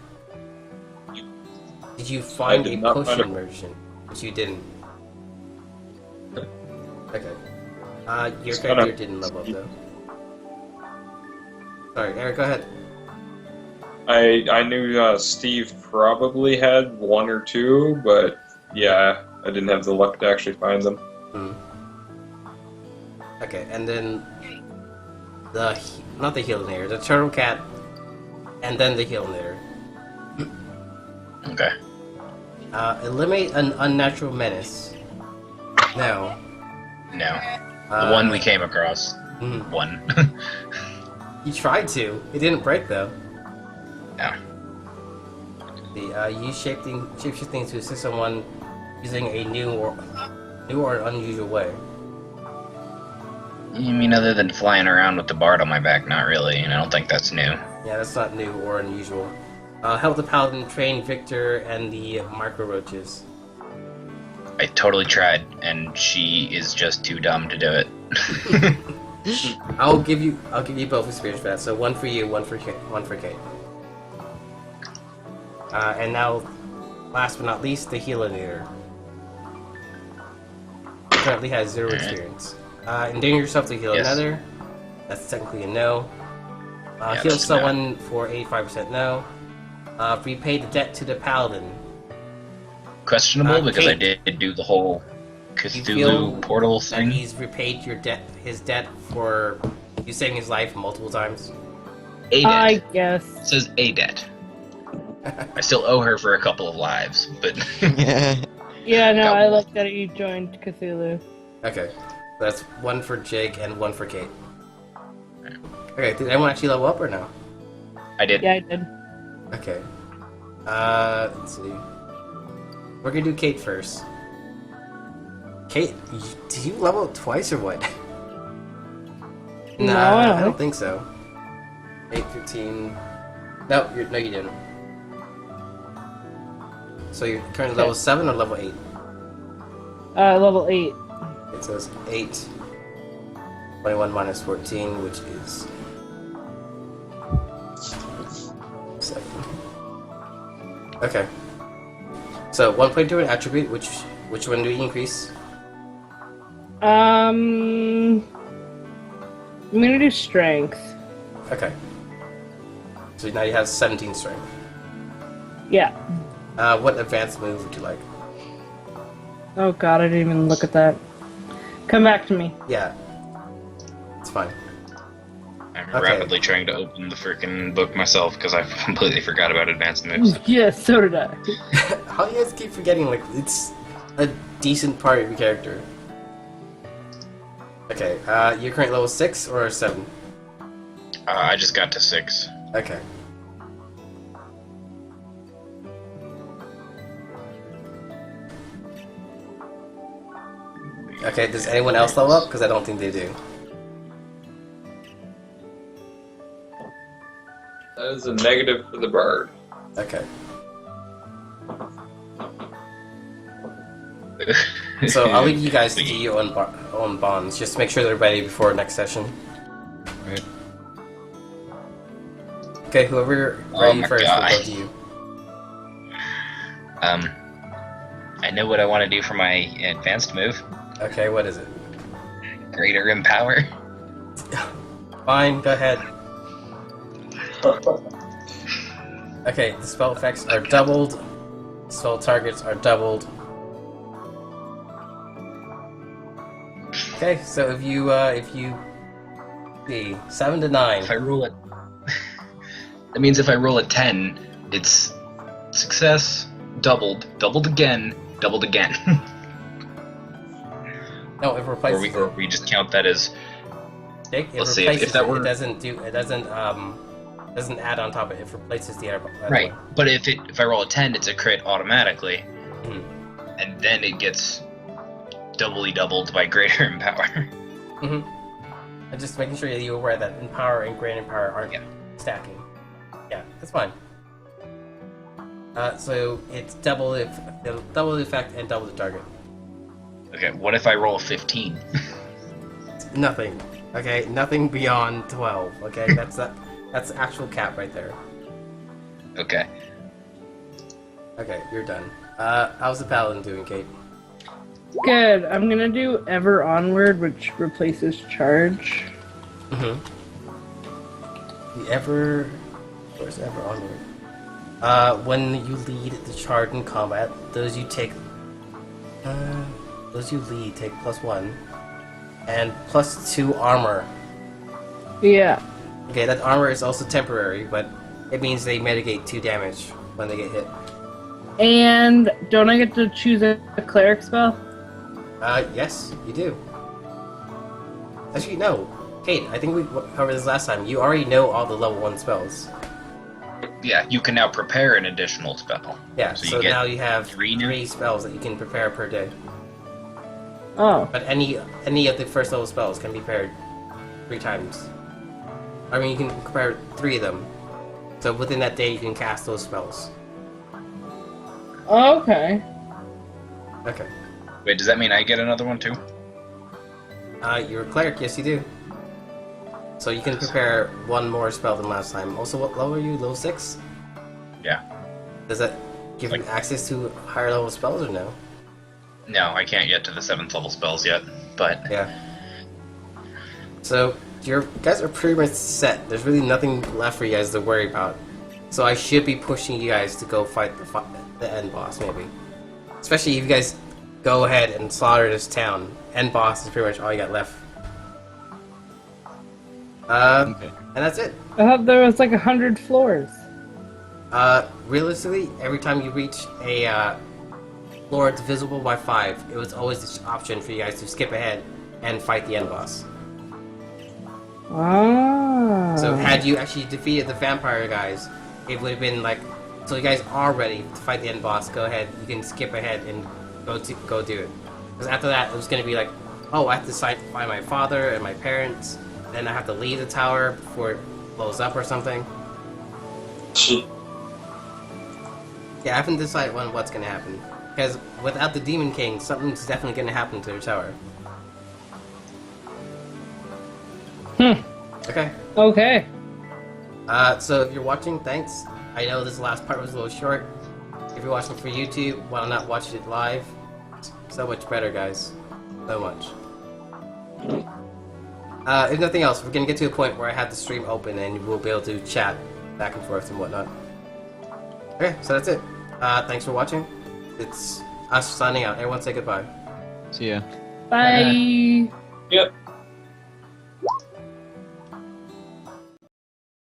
[SPEAKER 1] Did you find
[SPEAKER 3] did
[SPEAKER 1] a
[SPEAKER 3] not find
[SPEAKER 1] potion
[SPEAKER 3] a-
[SPEAKER 1] merchant? Which you didn't. Okay. Your
[SPEAKER 3] It's
[SPEAKER 1] character
[SPEAKER 3] kinda-
[SPEAKER 1] didn't level up though. Sorry, Eric, go ahead.
[SPEAKER 3] I knew Steve probably had 1 or 2, but yeah, I didn't have the luck to actually find them.
[SPEAKER 1] Okay, and then not the Healinator, the Turtle Cat, and then the Healinator.
[SPEAKER 2] Okay.
[SPEAKER 1] Eliminate an unnatural menace. No.
[SPEAKER 2] No. The one we came across.
[SPEAKER 1] Mhm.
[SPEAKER 2] One.
[SPEAKER 1] You tried to. It didn't break though.
[SPEAKER 2] No.
[SPEAKER 1] Use shapeshifting to assist someone using a new or unusual way.
[SPEAKER 2] You mean other than flying around with the bard on my back? Not really. I don't think that's new.
[SPEAKER 1] Yeah, that's not new or unusual. Help the paladin train Victor and the micro roaches.
[SPEAKER 2] I totally tried, and she is just too dumb to do it.
[SPEAKER 1] I'll give you both experience for that. So 1 for you, 1 for Kate. And now, last but not least, the Healinator. Currently has 0 experience. Endanger yourself to heal
[SPEAKER 2] Yes.
[SPEAKER 1] another. That's technically a no.
[SPEAKER 2] Yeah,
[SPEAKER 1] Heal
[SPEAKER 2] that's no.
[SPEAKER 1] someone for 85% no. Repay the debt to the paladin.
[SPEAKER 2] Questionable because I
[SPEAKER 1] Kate.
[SPEAKER 2] did do the whole
[SPEAKER 1] You feel
[SPEAKER 2] Cthulhu portal
[SPEAKER 1] that
[SPEAKER 2] thing.
[SPEAKER 1] he's repaid his debt for you saving his life multiple times.
[SPEAKER 2] A debt.
[SPEAKER 4] I guess.
[SPEAKER 2] It says a debt. I still owe her for a couple of lives, but
[SPEAKER 4] Yeah, no,
[SPEAKER 2] Got
[SPEAKER 4] I
[SPEAKER 2] one.
[SPEAKER 4] like that you joined Cthulhu.
[SPEAKER 1] Okay, that's 1 for Jake and 1 for Kate. Okay, did anyone actually level up or no?
[SPEAKER 2] I did.
[SPEAKER 4] Yeah, I did.
[SPEAKER 1] Okay. Let's see. We're gonna do Kate first. Kate, did you level up twice or what?
[SPEAKER 4] No,
[SPEAKER 1] Nah,
[SPEAKER 4] I don't
[SPEAKER 1] I don't
[SPEAKER 4] think-
[SPEAKER 1] think so. 8, 15. No, no, you didn't. So you're currently level 7 or level 8?
[SPEAKER 4] Level 8.
[SPEAKER 1] It says 8. 21 minus 14, which is 7. Okay. So 1 point to an attribute, which one do we increase?
[SPEAKER 4] I'm gonna do strength.
[SPEAKER 1] Okay. So now you have 17 strength.
[SPEAKER 4] Yeah.
[SPEAKER 1] What advanced move would you like?
[SPEAKER 4] Oh god, I didn't even look at that. Come back to me.
[SPEAKER 1] Yeah. It's fine.
[SPEAKER 2] I'm
[SPEAKER 1] Okay.
[SPEAKER 2] rapidly trying to open the freaking book myself because I completely forgot about advanced moves.
[SPEAKER 4] Yeah, so did I.
[SPEAKER 1] How you guys keep forgetting, like, it's a decent part of your character. Okay, you're currently level 6 or 7?
[SPEAKER 2] I just got to 6.
[SPEAKER 1] Okay. Okay, does anyone else level up? Because I don't think they do.
[SPEAKER 3] That is a negative for the bard.
[SPEAKER 1] Okay. So I'll leave you guys to do your own bonds. Just make sure they're ready before next session.
[SPEAKER 2] Right.
[SPEAKER 1] Okay, whoever
[SPEAKER 2] Oh
[SPEAKER 1] ready
[SPEAKER 2] my
[SPEAKER 1] first
[SPEAKER 2] God.
[SPEAKER 1] will go to you.
[SPEAKER 2] I know what I want to do for my advanced move.
[SPEAKER 1] Okay, what is it?
[SPEAKER 2] Greater Empower.
[SPEAKER 1] Fine, go ahead. Okay, the spell effects are doubled. Spell targets are doubled. Okay, so if you see 7 to 9.
[SPEAKER 2] If I roll it, that means if I roll a 10, it's success, doubled, doubled again, doubled again.
[SPEAKER 1] No, it replaces
[SPEAKER 2] or we just count that as
[SPEAKER 1] it
[SPEAKER 2] let's see,
[SPEAKER 1] replaces
[SPEAKER 2] if that
[SPEAKER 1] it.
[SPEAKER 2] were-
[SPEAKER 1] It doesn't add on top of it. It replaces the other
[SPEAKER 2] right.
[SPEAKER 1] one.
[SPEAKER 2] But if I roll a 10, it's a crit automatically,
[SPEAKER 1] Mhm.
[SPEAKER 2] and then it gets doubly doubled by Greater Empower.
[SPEAKER 1] I'm just making sure that you're aware that Empower and Grand Empower aren't
[SPEAKER 2] Yeah.
[SPEAKER 1] stacking. Yeah, that's fine. So it's double the effect and double the target.
[SPEAKER 2] Okay, what if I roll a 15?
[SPEAKER 1] Nothing. Okay, nothing beyond 12. Okay, that's the actual cap right there.
[SPEAKER 2] Okay.
[SPEAKER 1] Okay, you're done. How's the paladin doing, Kate?
[SPEAKER 4] Good. I'm gonna do Ever Onward, which replaces Charge.
[SPEAKER 1] Mm-hmm. Where's Ever Onward? When you lead the charge in combat, those you lead take +1 and +2 armor.
[SPEAKER 4] Yeah.
[SPEAKER 1] Okay, that armor is also temporary, but it means they mitigate 2 damage when they get hit.
[SPEAKER 4] And don't I get to choose a cleric spell?
[SPEAKER 1] Yes, you do. Actually, no. Kate, I think we covered this last time. You already know all the level 1 spells.
[SPEAKER 2] Yeah, you can now prepare an additional spell.
[SPEAKER 1] Yeah, so
[SPEAKER 2] get
[SPEAKER 1] now you have
[SPEAKER 2] 3 now?
[SPEAKER 1] 3 spells that you can prepare per day.
[SPEAKER 4] Oh.
[SPEAKER 1] But any of the first level spells can be paired 3 times. I mean, you can prepare 3 of them. So within that day, you can cast those spells.
[SPEAKER 4] Okay.
[SPEAKER 1] Okay.
[SPEAKER 2] Wait, does that mean I get another one too?
[SPEAKER 1] You're a cleric, yes you do. So you can prepare 1 more spell than last time. Also, what level are you? Level 6?
[SPEAKER 2] Yeah.
[SPEAKER 1] Does that give you access to higher level spells or no?
[SPEAKER 2] No, I can't get to the 7th level spells yet, but...
[SPEAKER 1] Yeah. So, you guys are pretty much set. There's really nothing left for you guys to worry about. So I should be pushing you guys to go fight the end boss, maybe. Especially if you guys go ahead and slaughter this town. End boss is pretty much all you got left.
[SPEAKER 8] Okay.
[SPEAKER 1] And that's it.
[SPEAKER 4] I thought there was like 100 floors.
[SPEAKER 1] Realistically, every time you reach a floor that's visible by 5, it was always this option for you guys to skip ahead and fight the end boss.
[SPEAKER 4] Ah.
[SPEAKER 1] So had you actually defeated the vampire guys, it would have been like, so you guys are ready to fight the end boss, go ahead, you can skip ahead and go do it. Because after that, it was going to be like, oh, I have to find my father and my parents, then I have to leave the tower before it blows up or something. Yeah, I haven't decided what's going to happen. Because without the Demon King, something's definitely going to happen to the tower. Okay.
[SPEAKER 4] Okay.
[SPEAKER 1] So if you're watching, thanks. I know this last part was a little short. If you're watching for YouTube, why not watch it live? So much better, guys. So much. If nothing else, we're gonna get to a point where I have the stream open and we'll be able to chat back and forth and whatnot. Okay, so that's it. Thanks for watching. It's us signing out. Everyone say goodbye.
[SPEAKER 5] See ya.
[SPEAKER 4] Bye.